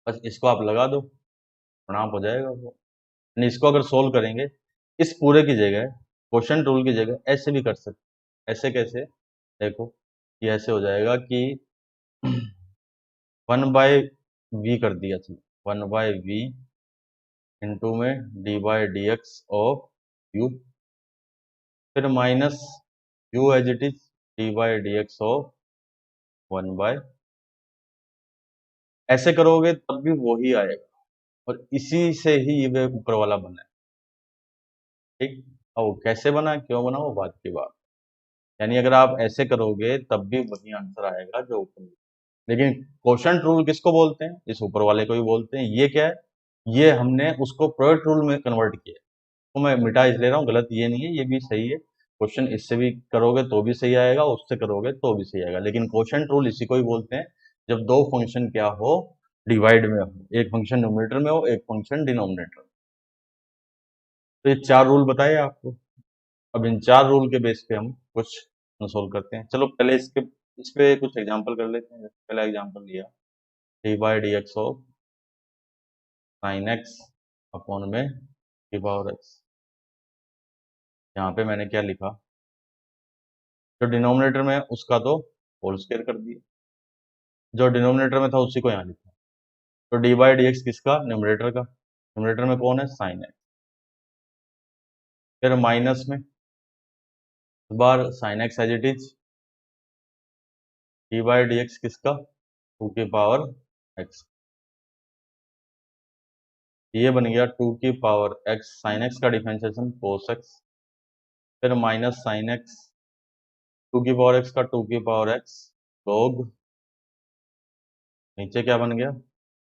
S1: बस इसको आप लगा दो, परिणाम हो जाएगा वो। यानी इसको अगर सोल्व करेंगे, इस पूरे की जगह क्वेश्चन रूल की जगह ऐसे भी कर सकते, ऐसे कैसे, देखो ये ऐसे हो जाएगा कि वन बाय वी कर दिया था, वन बाय वी इंटू में d by D x of u, फिर minus u as it is D by D x of one by, ऐसे करोगे तब भी वही आएगा, और इसी से ही ये ऊपर वाला बना है। ठीक, अब वो कैसे बना क्यों बना वो बात की बात, यानी अगर आप ऐसे करोगे तब भी वही आंसर आएगा जो ऊपर, लेकिन क्वोशंट रूल किसको बोलते हैं, इस ऊपर वाले को ही बोलते हैं। ये क्या है, ये हमने उसको प्रोडक्ट रूल में कन्वर्ट किया। तो मैं मिटा इस ले रहा हूँ, गलत ये नहीं है, ये भी सही है। क्वेश्चन इससे भी करोगे तो भी सही आएगा, उससे करोगे तो भी सही आएगा, लेकिन क्वोशिएंट रूल इसी को ही बोलते हैं जब दो फंक्शन क्या हो, डिवाइड में हो, एक फंक्शन न्यूमरेटर में हो, एक फंक्शन डिनोमिनेटर में। तो ये चार रूल बताए आपको। अब इन चार रूल के बेस पे हम कुछ सोल्व करते हैं। चलो पहले इस पे कुछ एग्जांपल कर लेते हैं। जैसे पहला एग्जांपल लिया, D by D x of sine x upon में डी पावर एक्स। यहाँ पे मैंने क्या लिखा, जो डिनोमिनेटर में है उसका तो होल स्क्वायर कर दिया, जो डिनोमिनेटर में था उसी को यहाँ लिखा। तो डी बाई डी एक्स किसका, न्यूमरेटर का। न्यूमरेटर में कौन है, साइन एक्स। फिर माइनस में इस बार sine x as it is, D by D x किसका, टू की पावर एक्स। ये बन गया टू की पावर एक्स, साइन एक्स का डिफरेंशिएशन कोस एक्स, फिर माइनस साइन एक्स, टू की पावर एक्स का टू की पावर एक्स log, नीचे क्या बन गया,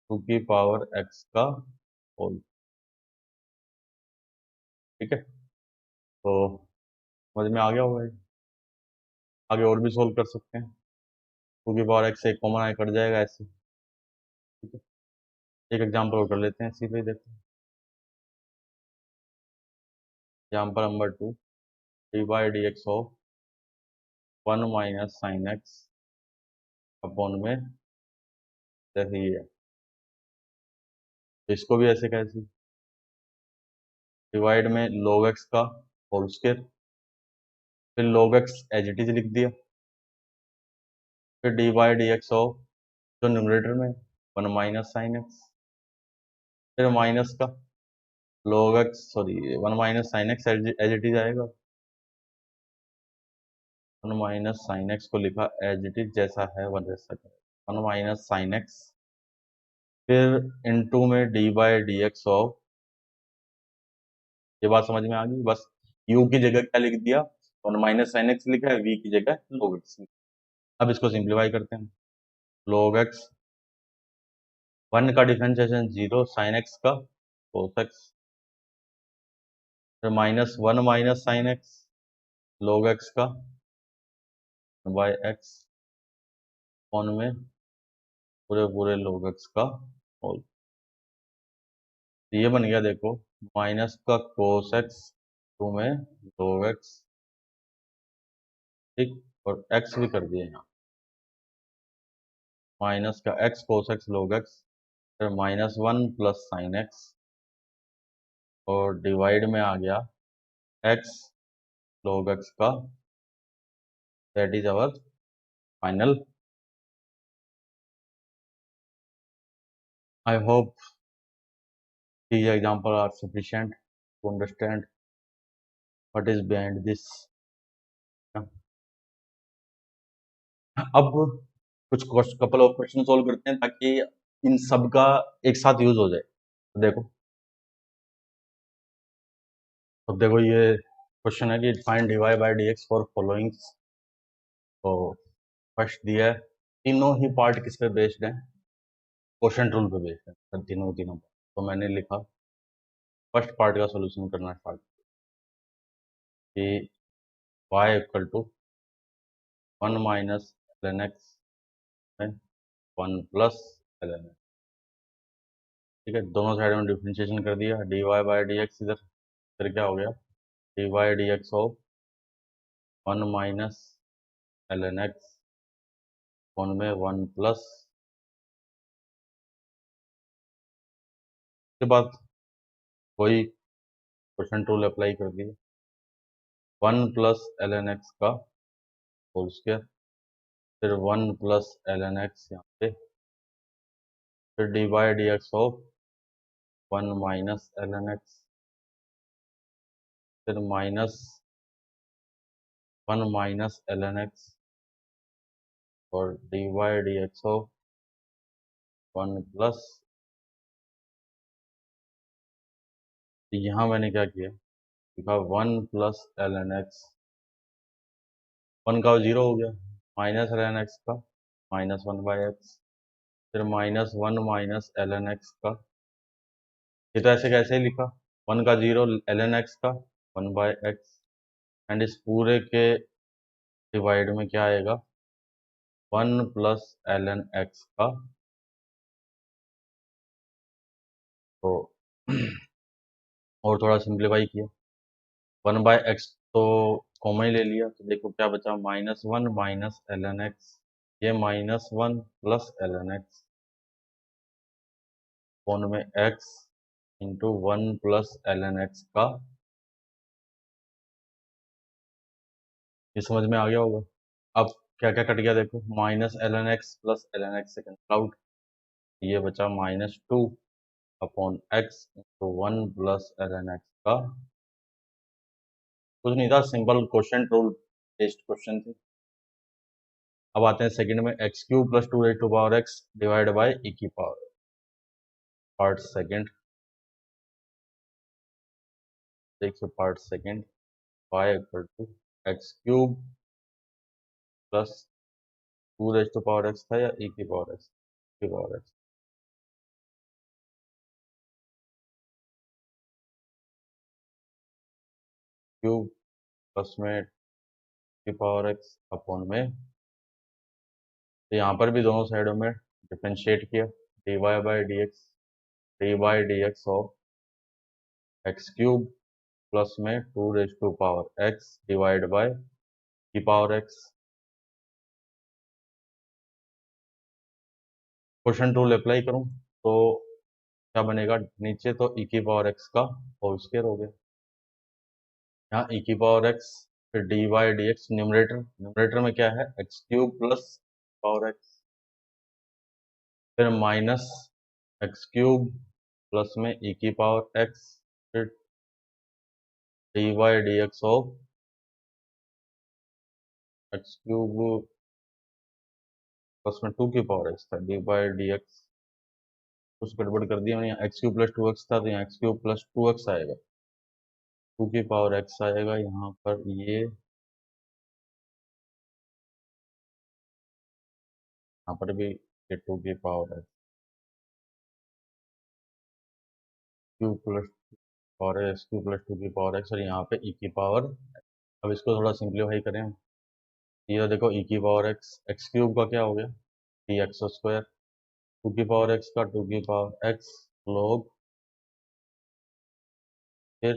S1: टू की पावर एक्स का होल। ठीक है, तो समझ में आ गया होगा ये। आगे और भी सोल्व कर सकते हैं, टू की पावर एक्स से एक कॉमन आए कट जाएगा ऐसे। ठीक है, एक एग्जाम्पल और कर लेते हैं, इसी पे देखते हैं। Example number 2, D by D x of one minus sine x upon में, जैसे ये है, तो इसको भी ऐसे कैसे, डिवाइड में log x का होल स्क्वायर, फिर log x as it is लिख दिया, फिर D by D x of, जो न्यूमरेटर में वन माइनस साइन एक्स, फिर माइनस का log x, sorry one minus sine x as it is आएगा, वन माइनस साइन एक्स को लिखा एज इट इज जैसा है वन जैसा है, वन माइनस साइन एक्स, फिर इनटू में d by D x of, ये बात समझ में आ गई। बस u की जगह क्या लिख दिया, वन माइनस साइन एक्स लिखा है, v की जगह log x। अब इसको सिंप्लीफाई करते हैं, log x, वन का डिफरेंशिएशन जीरो, साइन एक्स का कोस एक्स, फिर minus one minus sine x log x का बाय एक्स ऑन में पूरे पूरे log x का होल। ये बन गया देखो, माइनस का कोस एक्स टू में log x, ठीक, और x भी कर दिए यहाँ, माइनस का x cos X log x, फिर minus one plus sine X, और डिवाइड में आ गया x log x का, that is our final. I hope these examples are sufficient to understand what is behind this। अब कुछ couple of question solve करते हैं ताकि इन सब का एक साथ यूज हो जाए। तो देखो, अब देखो ये क्वेश्चन है कि find dy by dx for following. तो फर्स्ट दिया है, तीनों ही पार्ट किस पे बेस्ड है, क्वोशिएंट रूल पे बेस्ड है, तीनों। तो मैंने लिखा फर्स्ट पार्ट का सॉल्यूशन करना स्टार्ट, कि y equal to one minus ln x में वन प्लस ln x। ठीक है, दोनों साइड में डिफरेंशिएशन कर दिया, dy बाय dx इधर, फिर क्या हो गया, dy dx of one minus ln x one में वन प्लस, के बाद वही क्वोशिएंट रूल अप्लाई कर दिया, वन प्लस ln x का होल स्क्वायर, फिर वन प्लस ln x यहाँ पे, फिर D by D x of one minus ln x, फिर minus one minus ln x, और D by D x of one plus. यहाँ मैंने क्या किया, लिखा one plus ln x, one का जीरो हो गया, माइनस ln x का माइनस वन बाई एक्स, फिर minus one minus ln x का ये तो ऐसे कैसे ही लिखा, 1 का 0 ln x का 1/x, एंड इस पूरे के डिवाइड में क्या आएगा, 1 प्लस ln x का, तो और थोड़ा सिंप्लीफाई किया, 1/x तो कॉमन ही ले लिया, तो देखो क्या बचा, -1 माइनस ln x, ये -1 प्लस ln x, कौन में x into 1 plus ln x का, ये समझ में आ गया होगा। अब क्या क्या कट गया देखो, -ln x प्लस ln x से कैंसिल आउट, ये बचा -2 upon x into 1 plus ln x का, कुछ नहीं था, simple question rule based question थी। अब आते हैं सेकंड में, x³ plus 2 divide by e की पावर, पार्ट सेकंड, देखिए part second, y equal to x³ plus 2 था या e की पावर x, की पावर x, क्यूब प्लस में की पावर x अपॉन में, तो यहाँ पर भी दोनों साइडों में डिफरेंशिएट किया, dy by D x of x³ plus में 2 डिवाइड बाय की power x, question rule apply करूं तो क्या बनेगा, नीचे तो e की पावर x का होल स्क्वायर हो गया, यहाँ e की पावर x, फिर dy dx, न्यूमरेटर में क्या है, x³ प्लस पावर x, फिर माइनस x³ प्लस में e की पावर x, फिर dy dx of x³ plus में 2 की पावर x था, dy dx, कुछ गड़बड़ कर दिया मैंने, यहाँ x³ प्लस 2x था, तो यहाँ x³ प्लस 2x आएगा, 2 की पावर x आएगा, यहाँ पर ये, यहाँ पर भी ये 2 की power x, cube plus power x³ plus 2 की पावर x, और यहाँ पे e की पावर, अब इसको थोड़ा सिंप्लीफाई करें, ये देखो e की पावर x, x³ का क्या हो गया, dx², 2 की पावर x का 2 की पावर x log, फिर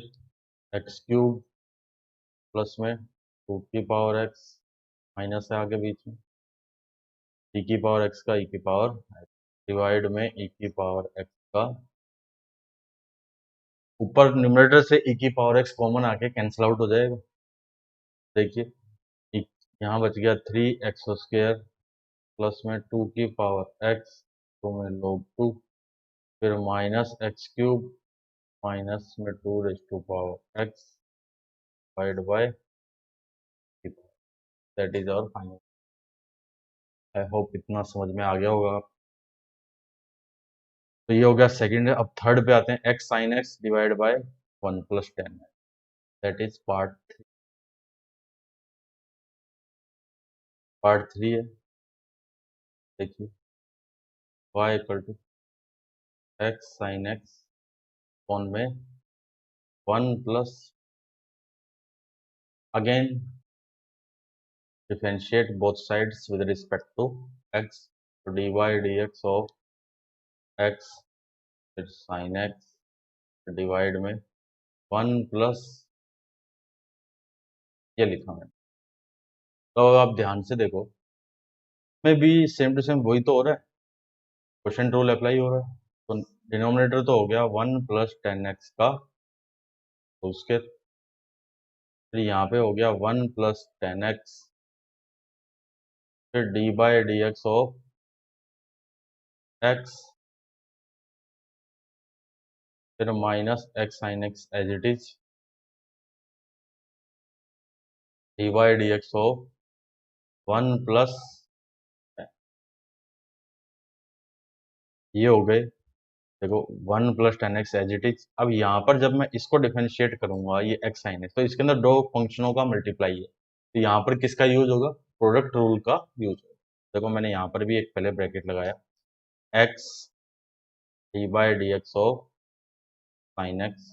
S1: x³ प्लस में 2 की पावर x, माइनस है आगे बीच में, e की पावर x का e की पावर x, डिवाइड में e की पावर x का, ऊपर न्यूमरेटर से e की पावर x कॉमन आके कैंसिल आउट हो जाएगा, देखिए यहाँ बच गया 3x² प्लस में 2 की पावर x, तो में log 2, फिर माइनस x³ माइनस में 2 power x divide by, that is our final. I hope इतना समझ में आ गया होगा। तो ये हो गया सेकंड है। अब थर्ड पे आते हैं, x sin x divide by 1 plus 10, that is part 3 है। देखिए y equal to x sin x कौन में 1 plus, again differentiate both sides with respect to x, तो dy dx ऑफ x, फिर sin x डिवाइड में 1 plus, ये लिखा मैंने। तो आप ध्यान से देखो, में भी सेम टू सेम वही तो हो रहा है, क्वेश्चन रूल अप्लाई हो रहा है, तो डिनोमिनेटर तो हो गया 1 प्लस 10x का, तो उसके फिर यहाँ पे हो गया 1 प्लस 10x, फिर D by D x of x, फिर minus x sine x as it is, D by D x of 1 plus, ये हो गए, देखो 1 plus 10x as it is. अब यहाँ पर जब मैं इसको डिफरेंशिएट करूंगा, ये x साइन x, तो इसके अंदर दो फंक्शनों का मल्टीप्लाई है, तो यहाँ पर किसका यूज होगा, प्रोडक्ट रूल का यूज होगा। देखो मैंने यहाँ पर भी एक पहले ब्रैकेट लगाया, x D by D x of sine x,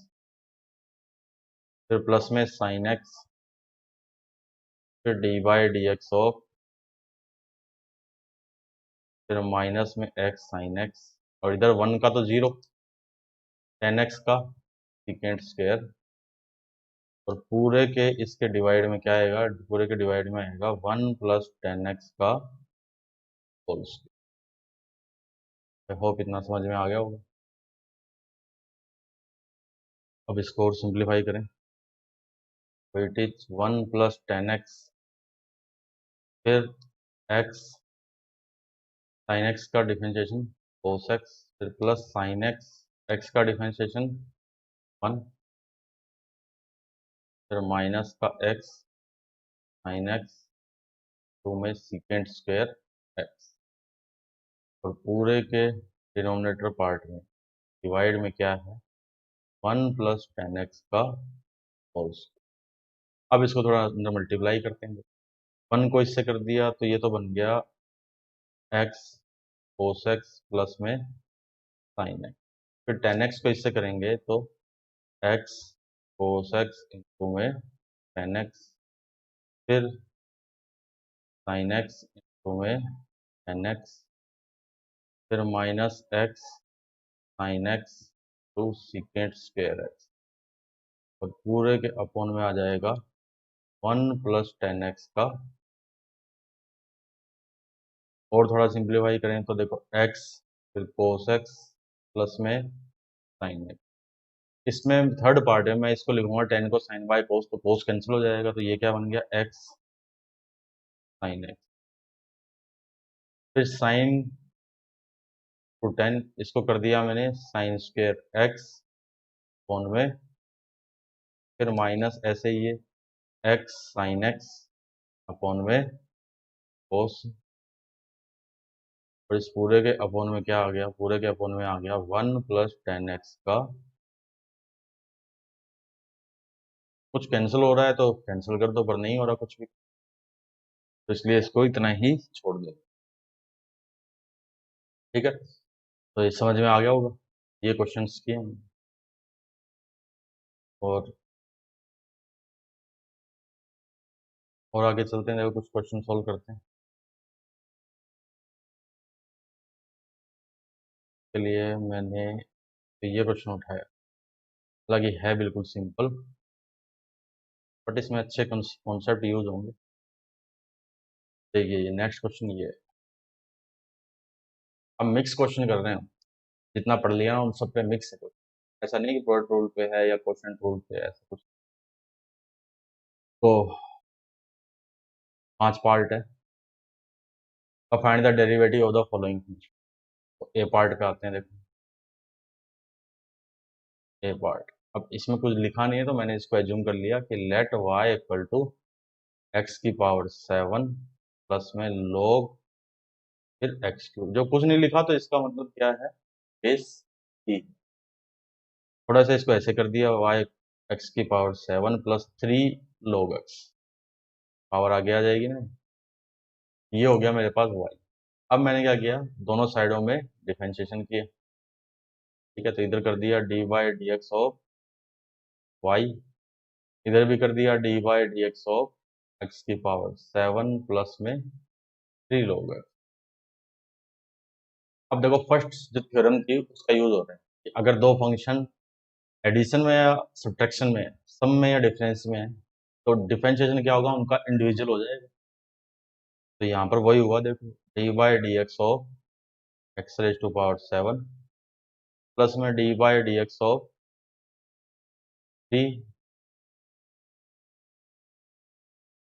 S1: फिर प्लस में साइन एक्स, फिर D by D x of, फिर माइनस में एक्स साइन एक्स, और इधर 1 का तो 0, टेन एक्स का सीकेंट स्क्वायर, और पूरे के इसके डिवाइड में क्या आएगा, पूरे के डिवाइड में आएगा 1 प्लस टेन एक्स का होल स्क्वायर। होप इतना समझ में आ गया होगा। अब इसको और सिंप्लीफाई करें, तो it is 1 plus ten x, फिर एक्स साइन एक्स का डिफरेंशिएशन कोस एक्स, फिर प्लस साइन एक्स, एक्स का डिफरेंशिएशन 1, फिर माइनस का एक्स साइन एक्स, टू में सीकेंट स्क्वायर एक्स, और पूरे के डिनोमिनेटर पार्ट में डिवाइड में क्या है, 1 प्लस टेन एक्स का होल स्क्वायर। अब इसको थोड़ा अंदर मल्टीप्लाई करते हैं, 1 को इससे कर दिया तो ये तो बन गया एक्स कोस एक्स प्लस में साइन एक्स, फिर टेन एक्स को इससे करेंगे तो एक्स कोस एक्स इंटू में टेन एक्स, फिर साइन एक्स इंटू में टेन एक्स, फिर minus x sine x to secant square x, और पूरे के अपॉन में आ जाएगा 1 प्लस टेन एक्स का, और थोड़ा सिंप्लीफाई करें तो देखो एक्स फिर कोस एक्स प्लस में साइन एक्स, इसमें थर्ड पार्ट है, मैं इसको लिखूंगा टेन को साइन बाय कोस, तो कोस कैंसिल हो जाएगा, तो ये क्या बन गया एक्स साइन एक्स, फिर साइन टू टेन इसको कर दिया मैंने साइन स्क्वायर एक्स अपॉन में, फिर माइनस ऐसे ही है एक्स साइन एक्स अपॉन में कोस, और इस पूरे के अपॉन में क्या आ गया, पूरे के अपॉन में आ गया 1 प्लस टेन एक्स का, कुछ कैंसिल हो रहा है तो कैंसिल कर दो, पर नहीं हो रहा कुछ भी, तो इसलिए इसको इतना ही छोड़ दो। ठीक है, तो ये समझ में आ गया होगा, ये क्वेश्चंस किए हमने। और आगे चलते हैं, देखो कुछ क्वेश्चन सॉल्व करते हैं। के लिए मैंने ये क्वेश्चन उठाया, हालांकि है बिल्कुल सिंपल, बट इसमें अच्छे कॉन्सेप्ट यूज होंगे। देखिए ये नेक्स्ट क्वेश्चन ये है, अब मिक्स क्वेश्चन कर रहे हैं, जितना पढ़ लिया ना उन सब पे मिक्स है, ऐसा नहीं कि प्रोडक्ट रूल पे है या क्वेश्चन रूल पे है, ऐसा कुछ। तो 5 पार्ट है। अब find the derivative of the following function. तो ए पार्ट पे आते हैं, देखो ए पार्ट, अब इसमें कुछ लिखा नहीं है तो मैंने इसको एज्यूम कर लिया कि let y equal to x की पावर 7 प्लस में log फिर एक्स क्यूब, जो कुछ नहीं लिखा तो इसका मतलब क्या है, बेस ई। थोड़ा सा इसको ऐसे कर दिया, y एक्स की power 7 plus 3 log x, power आगे आ जाएगी ना, ये हो गया मेरे पास y। अब मैंने क्या किया, दोनों साइडों में डिफरेंशिएशन किया, ठीक है, तो इधर कर दिया d by D x of y, इधर भी कर दिया d by D x of x की पावर 7 प्लस में 3 log x। अब देखो फर्स्ट जो थ्योरम थी उसका यूज हो रहा है कि अगर दो फंक्शन एडिशन में या सब्ट्रैक्शन में है, सम में या डिफरेंस में है, तो डिफरेंशिएशन क्या होगा, उनका इंडिविजुअल हो जाएगा। तो यहाँ पर वही हुआ, देखो d by D x of x raise to power 7 plus में d by D x of 3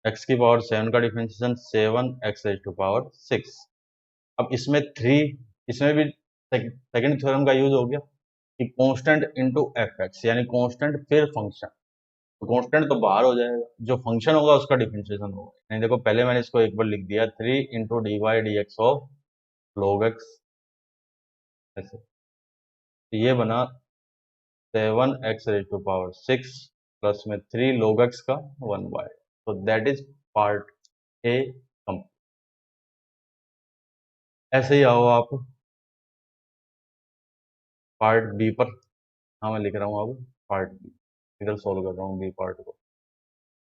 S1: x की पावर 7 का differentiation 7 x raise to power 6। अब इसमें 3, इसमें भी सेकंड थ्योरम का यूज हो गया कि कांस्टेंट इनटू एफ एक्स, यानी कांस्टेंट फिर फंक्शन, तो कांस्टेंट तो बाहर हो जाएगा, जो फंक्शन होगा उसका डिफरेंशिएशन होगा। नहीं देखो पहले मैंने इसको एक बार लिख दिया 3 into d Y D x of log x, ऐसे, तो ये बना 7 x raise to power 6 plus में 3 log x का 1 बाय, तो that is part A complete. ऐसे ही आओ आप पार्ट बी पर, हाँ मैं लिख रहा हूँ अब पार्ट बी, इधर सोल्व कर रहा हूँ बी पार्ट को।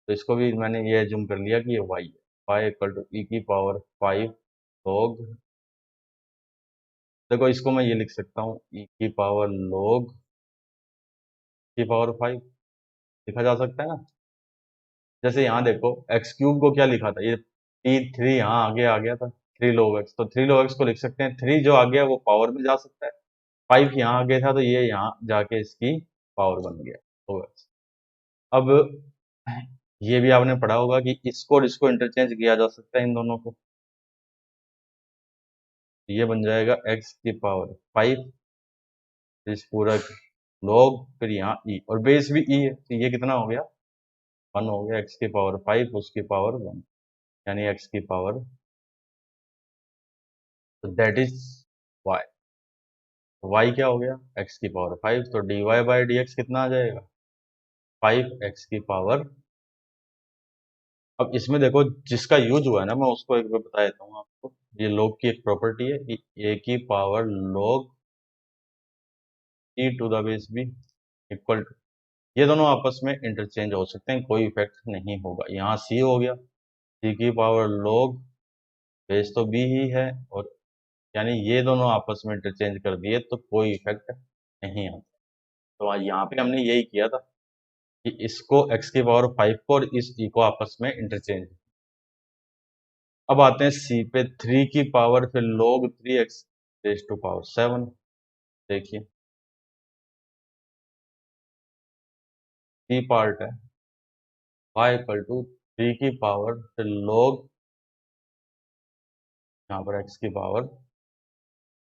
S1: तो इसको भी मैंने ये एज्यूम कर लिया कि ये वाई है। वाई इक्वल टू ई की पावर 5 log, देखो इसको मैं ये लिख सकता हूँ ई की पावर log की पावर 5 लिखा जा सकता है ना। जैसे यहाँ देखो एक्स क्यूब को क्या लिखा था, ये टी थ्री यहाँ आगे आ गया था, 3 log x, तो 3 log x को लिख सकते हैं, 3 जो आ गया वो पावर में जा सकता है, 5 यहाँ आ गया था तो ये यहाँ जाके इसकी पावर बन गया log x। अब ये भी आपने पढ़ा होगा कि इसको और इसको इंटरचेंज किया जा सकता है इन दोनों को, ये बन जाएगा x की पावर 5 इस पूरा log, फिर यहाँ e और बेस भी e है, तो ये कितना हो गया 1 हो गया, x की पावर 5 उसकी पावर 1, यानी x की पावर, तो दैट इज y। y क्या हो गया x की पावर 5, तो dy बाई डी एक्स कितना आ जाएगा 5x की पावर। अब इसमें देखो जिसका यूज हुआ है ना, मैं उसको एक बार बता देता हूँ आपको। ये log की एक प्रॉपर्टी है कि a की power log e to the base b equal to, ये दोनों आपस में इंटरचेंज हो सकते हैं, कोई इफेक्ट नहीं होगा। यहाँ c हो गया, c की पावर log बेस तो b ही है, और यानी ये दोनों आपस में इंटरचेंज कर दिए तो कोई इफेक्ट नहीं आता। तो यहाँ पे हमने यही किया था कि इसको x की पावर 5 को और इस e को आपस में इंटरचेंज। अब आते हैं c पे, 3 की पावर फिर log 3x raise to power 7, देखिए c पार्ट है y इक्वल टू 3 की पावर फिर log, यहाँ पर x की पावर,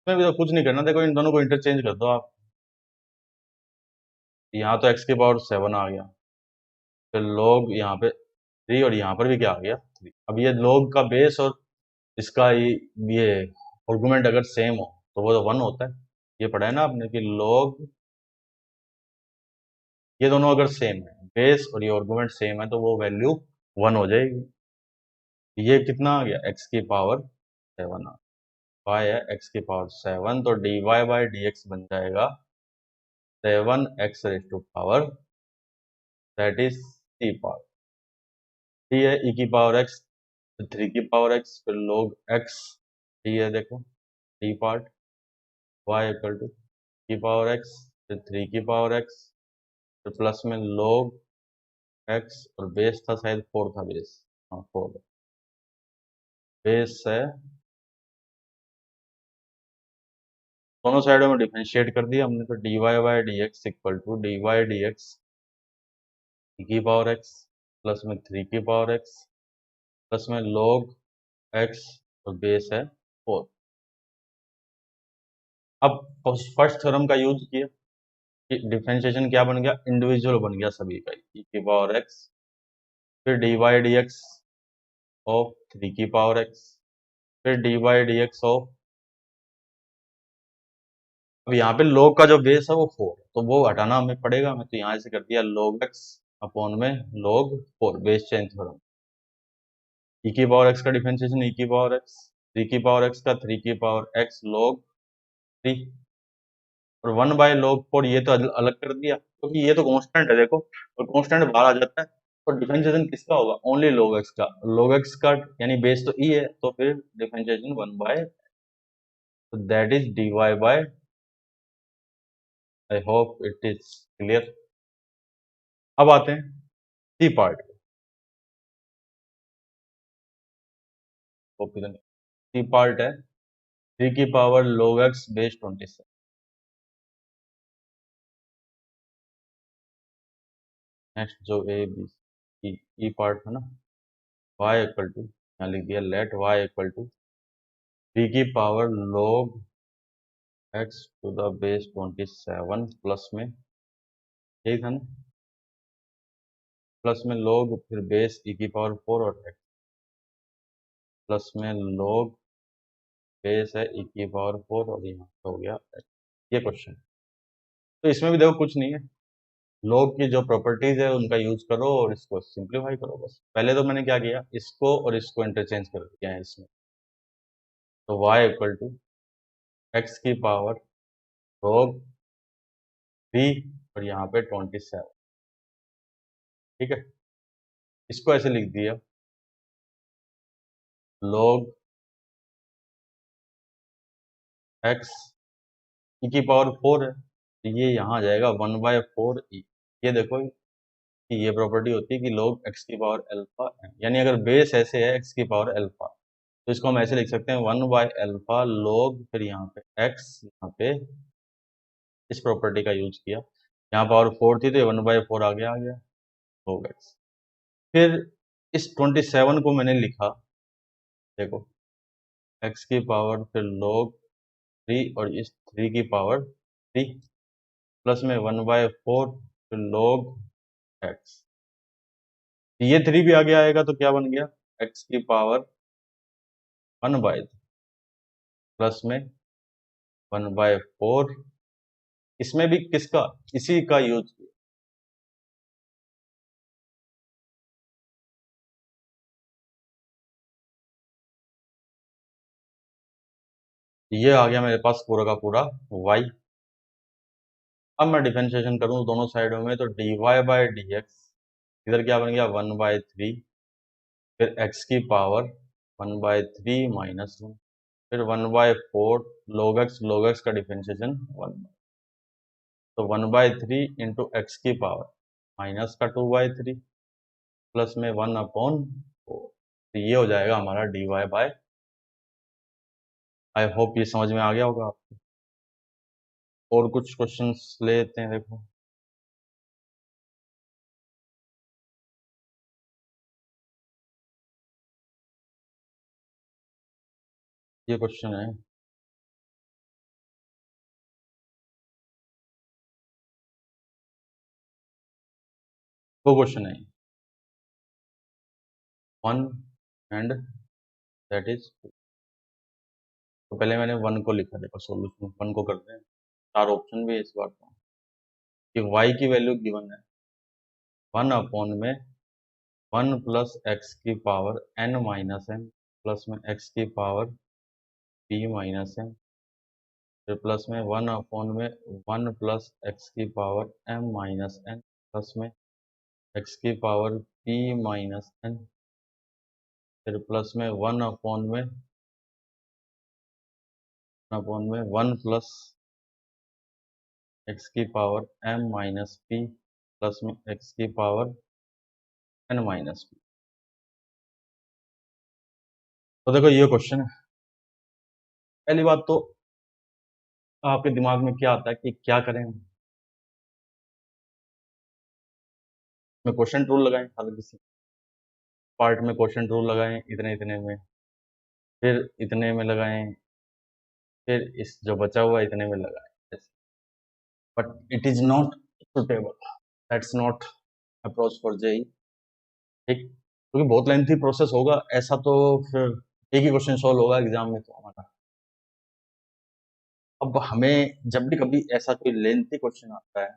S1: इसमें भी तो कुछ नहीं करना, देखो इन दोनों को इंटरचेंज कर दो आप, यहाँ तो x की पावर 7 आ गया, फिर log यहाँ पे 3 और यहाँ पर भी क्या आ गया 3। अब ये log का बेस और इसका ये आर्गुमेंट अगर सेम हो तो वो तो 1 होता है, ये पढ़ा है ना आपने कि log, ये दोनों अगर सेम है बेस और ये आर्गुमेंट सेम है तो वो वैल्यू 1 हो जाएगी। ये कितना आ गया x की पावर 7 आ, y है x की पावर 7, तो dy बाई डी एक्स बन जाएगा 7x raise to power, that is c power, t है e की पावर x, 3 की पावर x, फिर log x, t है देखो t part, y equal to की पावर x, फिर 3 की पावर x, फिर प्लस में log x, और बेस था शायद 4 था बेस, हाँ 4 बेस है, दोनों साइडों में डिफरेंशिएट कर दिया हमने, तो dy by D x equal to dy d x की पावर x प्लस में 3 की पावर x प्लस में log x, और बेस है 4। अब फर्स्ट थ्योरम का यूज किया कि डिफरेंशिएशन क्या बन गया, इंडिविजुअल बन गया सभी का, e की पावर x, फिर dy डी एक्स ऑफ 3 की पावर x, फिर dy डी एक्स ऑफ, अब यहाँ पे log का जो बेस है वो 4 है तो वो हटाना हमें पड़ेगा, मैं तो यहाँ से कर दिया log x अपॉन में log 4, base change theorem. e की पावर x का डिफरेंशिएशन e की पावर x, 3 की पावर x का 3 की पावर x log 3, और 1 बाय log 4 ये तो अलग कर दिया क्योंकि ये तो कांस्टेंट है देखो, और कांस्टेंट बाहर आ जाता है, तो डिफरेंशिएशन किसका होगा ओनली log x का, log x का यानी बेस तो e है तो फिर डिफरेंशिएशन 1 बाय, तो that is dy by, I hope it is clear. अब आते हैं सी पार्ट, सी पार्ट है 3 की power log x base 27, next जो A B C E part था ना, y इक्वल टू, यहाँ लिख दिया लेट y इक्वल टू 3 की power log x to the base 27 plus में, यही था ना, प्लस में log फिर बेस e की पावर 4 और x प्लस में log बेस है e की पावर 4 और यहाँ पे हो गया x। ये क्वेश्चन, तो इसमें भी देखो कुछ नहीं है, log की जो प्रॉपर्टीज है उनका यूज करो और इसको सिंप्लीफाई करो बस। पहले तो मैंने क्या किया, इसको और इसको इंटरचेंज कर दिया है इसमें, तो y इक्वल टू x की पावर log 3 और यहाँ पे 27, ठीक है। इसको ऐसे लिख दिया, log x की पावर 4 है, तो ये यहाँ आ जाएगा 1/4 e। ये देखो कि ये प्रॉपर्टी होती है कि log x की पावर अल्फा m, यानी अगर बेस ऐसे है x की पावर अल्फा, तो इसको हम ऐसे लिख सकते हैं 1/अल्फा log, फिर यहाँ पे x, यहाँ पे इस प्रॉपर्टी का यूज किया, यहाँ पावर 4 थी तो ये 1/4 आगे आ गया log x। फिर इस 27 को मैंने लिखा, देखो x की पावर फिर log 3 और इस 3 की पावर 3 प्लस में 1/4 फिर log x। ये 3 भी आगे आएगा तो क्या बन गया, x की पावर 1/3 प्लस में 1/4, इसमें भी किसका, इसी का यूज किया। ये आ गया मेरे पास पूरा का पूरा y। अब मैं डिफरेंशिएशन करूं दोनों साइडों में, तो dy/dx इधर क्या बन गया 1/3, फिर x की पावर 1/3 माइनस 1, फिर 1/4 log x का डिफरेंशिएशन 1, तो 1/3 इंटू एक्स की पावर माइनस का 2/3 प्लस में 1/4, तो ये हो जाएगा हमारा dy/। आई होप ये समझ में आ गया होगा आपको। और कुछ क्वेश्चंस लेते हैं, देखो ये क्वेश्चन है, दो क्वेश्चन है, 1 एंड दैट इज 2। तो पहले मैंने 1 को लिखा, देखो सोल्यूशन 1 को करते हैं, 4 ऑप्शन भी है इस बार तो, कि y की वैल्यू गिवन है 1/में 1 प्लस एक्स की power n minus m plus में x की पावर p माइनस m, फिर प्लस में 1/में 1 प्लस एक्स की power m minus n plus में x की पावर p माइनस n, फिर प्लस में 1/में 1 प्लस एक्स की power m minus p plus में x की पावर n माइनस p। तो देखो ये क्वेश्चन है, पहली बात तो आपके दिमाग में क्या आता है कि क्या करें, में क्वेश्चन रूल लगाएं, हर किसी पार्ट में क्वेश्चन रूल लगाएं, इतने इतने में, फिर इतने में लगाएं, फिर इस जो बचा हुआ इतने में लगाएं, but it is not suitable, that's not approach for JEE, ठीक, क्योंकि बहुत लेंथी प्रोसेस होगा ऐसा, तो फिर एक ही क्वेश्चन सॉल्व होगा एग्जाम में तो हमारा। अब हमें जब भी कभी ऐसा कोई लेंथी क्वेश्चन आता है,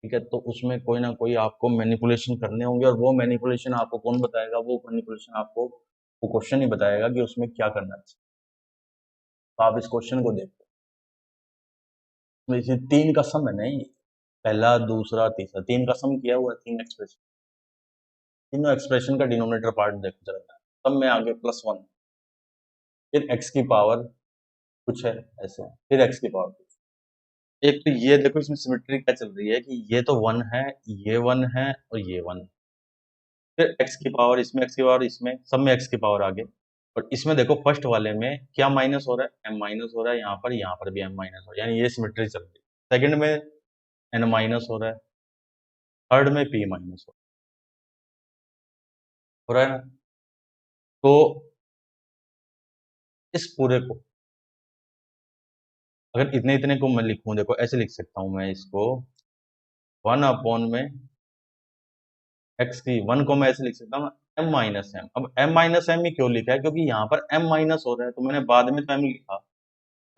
S1: ठीक है, तो उसमें कोई ना कोई आपको मैनिपुलेशन करने होंगे, और वो मैनिपुलेशन आपको कौन बताएगा, वो मैनिपुलेशन आपको वो क्वेश्चन ही बताएगा कि उसमें क्या करना चाहिए। तो आप इस क्वेश्चन को देखो, इसमें 3 का सम है, नहीं पहला दूसरा तीसरा 3 का सम किया हुआ है, 3 एक्सप्रेशन, तीनों एक्सप्रेशन का डिनोमिनेटर पार्ट देखो जरा, सब में आगे +1, फिर x की पावर कुछ है ऐसे, फिर x की पावर कुछ, एक तो ये देखो इसमें सिमेट्री क्या चल रही है कि ये तो 1 है, ये 1 है और ये 1, फिर x की पावर इसमें, x की पावर इसमें, सब में x की पावर आगे, और इसमें देखो फर्स्ट वाले में क्या माइनस हो रहा है, m माइनस हो रहा है, यहाँ पर भी m माइनस हो रहा है, यानी ये सिमेट्री चल रही है। सेकंड में n माइनस हो रहा है, थर्ड में p माइनस हो रहा है ना। तो इस पूरे को अगर इतने इतने को मैं लिखूं, देखो ऐसे लिख सकता हूं मैं इसको, 1/में x की 1 को मैं ऐसे लिख सकता हूँ m माइनस एम। अब m माइनस एम ही क्यों लिखा है, क्योंकि यहाँ पर m माइनस हो रहा है, तो मैंने बाद में तो m लिखा,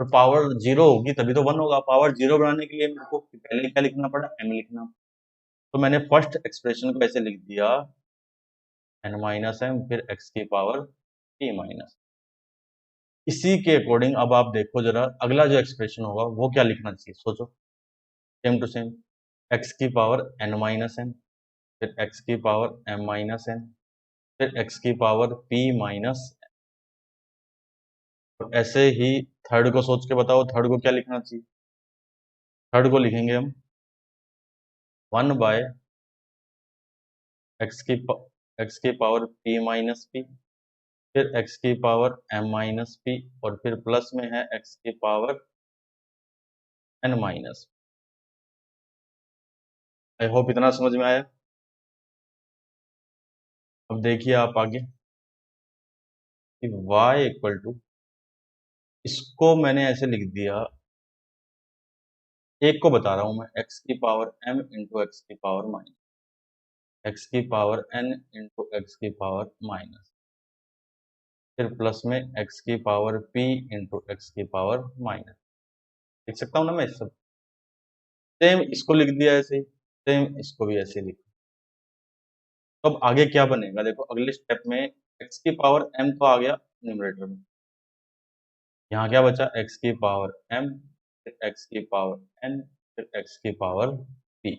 S1: और पावर 0 होगी तभी तो 1 होगा, पावर 0 बनाने के लिए मेरे को पहले क्या लिखना पड़ा, m लिखना, तो मैंने फर्स्ट एक्सप्रेशन को ऐसे लिख दिया n माइनस एम, फिर x की पावर p माइनस। इसी के अकॉर्डिंग अब आप देखो जरा अगला जो एक्सप्रेशन होगा वो क्या लिखना चाहिए, सोचो सेम टू सेम x की पावर n माइनस एन, फिर x की पावर m माइनस एन, फिर x की पावर p माइनस। ऐसे ही थर्ड को सोच के बताओ, थर्ड को क्या लिखना चाहिए? थर्ड को लिखेंगे हम 1 बाय x की पावर p माइनस p, फिर x की पावर m माइनस p, और फिर प्लस में है x की पावर n माइनस। आई होप इतना समझ में आया। अब देखिए आप आगे कि y इक्वल टू, इसको मैंने ऐसे लिख दिया, एक को बता रहा हूं मैं, x की पावर m इंटू एक्स की पावर माइनस, x की पावर n इंटू एक्स की पावर माइनस, फिर प्लस में x की पावर p इंटू एक्स की पावर माइनस। लिख सकता हूं ना मैं सब? सेम इसको लिख दिया ऐसे ही, सेम इसको भी ऐसे लिख। तो अब आगे क्या बनेगा देखो, अगले स्टेप में x की पावर m तो आ गया न्यूमरेटर में, यहाँ क्या बचा, x की पावर m, फिर x की पावर n, फिर x की power p।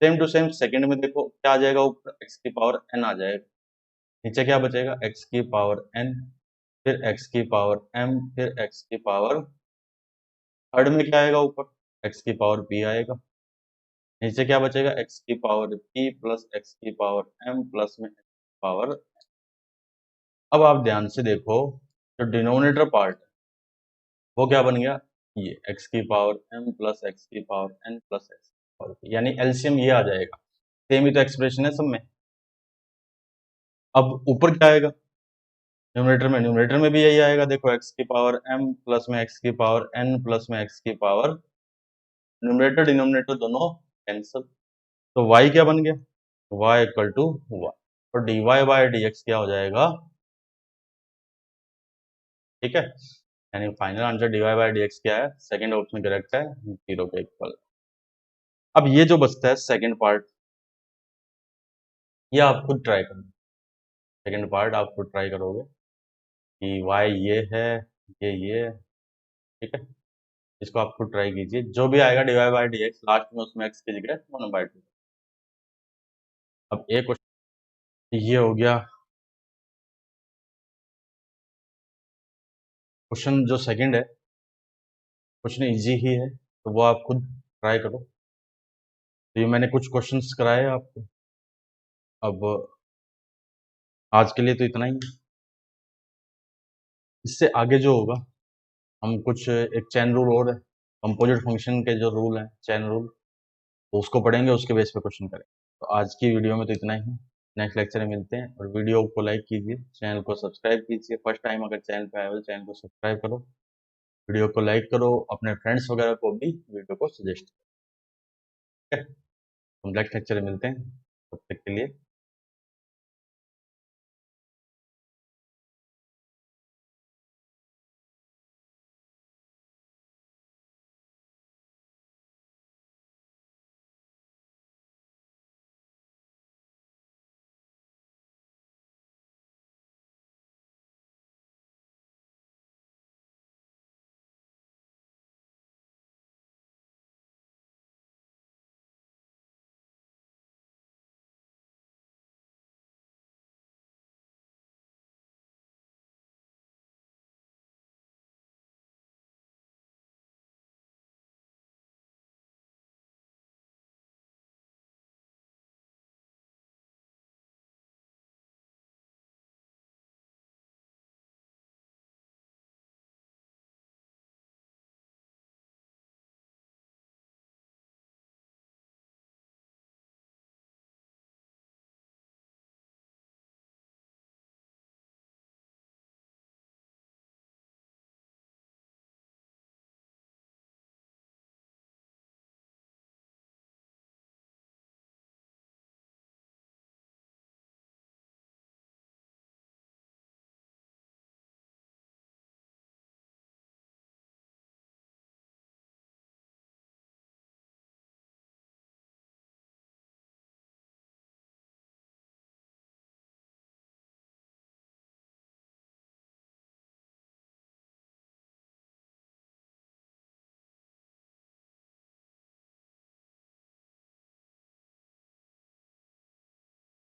S1: Same to same second में देखो क्या आ जाएगा, ऊपर x की पावर n आ जाएगा, नीचे क्या बचेगा, x की पावर n, फिर x की पावर m, फिर x की पावर, थर्ड में क्या आएगा ऊपर, x की पावर p आएगा, नीचे क्या बचेगा, x की पावर p प्लस x की पावर m प्लस में x की पावर। अब आप ध्यान से देखो, जो डिनोमिनेटर पार्ट वो क्या बन गया, ये x की पावर m प्लस x की पावर n प्लस x की पावर p, यानी एलसीएम ये आ जाएगा। सेम ही तो एक्सप्रेशन है सब में। अब ऊपर क्या आएगा, न्यूमरेटर में भी यही आएगा, देखो x की पावर m प्लस में x की पावर n प्लस में x की पावर, न्यूमरेटर डिनोमिनेटर दोनों कैंसिल, तो y क्या बन गया, y इक्वल टू y, और dy बाय dx क्या हो जाएगा, ठीक है, यानी final answer dy by dx क्या है, सेकंड ऑप्शन करेक्ट है, 0 के इक्वल। अब ये जो बचता है सेकंड पार्ट, ये आप खुद ट्राई करो, सेकंड पार्ट आप खुद ट्राई करोगे कि y ये है, ये है, ठीक है, इसको आप खुद ट्राई कीजिए, जो भी आएगा dy बाय dx लास्ट में उसमें x की जगह 1/2। अब एक क्वेश्चन ये हो गया, क्वेश्चन जो सेकंड है क्वेश्चन इजी ही है, तो वो आप खुद ट्राई करो। तो ये मैंने कुछ क्वेश्चंस कराए आपको, अब आज के लिए तो इतना ही। इससे आगे जो होगा, हम कुछ एक चेन रूल और है, कंपोजिट फंक्शन के जो रूल हैं चेन रूल, तो उसको पढ़ेंगे, उसके बेस पे क्वेश्चन करेंगे। तो आज की वीडियो में तो इतना ही, नेक्स्ट लेक्चर में मिलते हैं। और वीडियो को लाइक कीजिए, चैनल को सब्सक्राइब कीजिए, फर्स्ट टाइम अगर चैनल पे आए हो चैनल को सब्सक्राइब करो, वीडियो को लाइक करो, अपने फ्रेंड्स वगैरह को भी वीडियो को सजेस्ट करो। ठीक है, हम नेक्स्ट लेक्चर में मिलते हैं, तब तक के लिए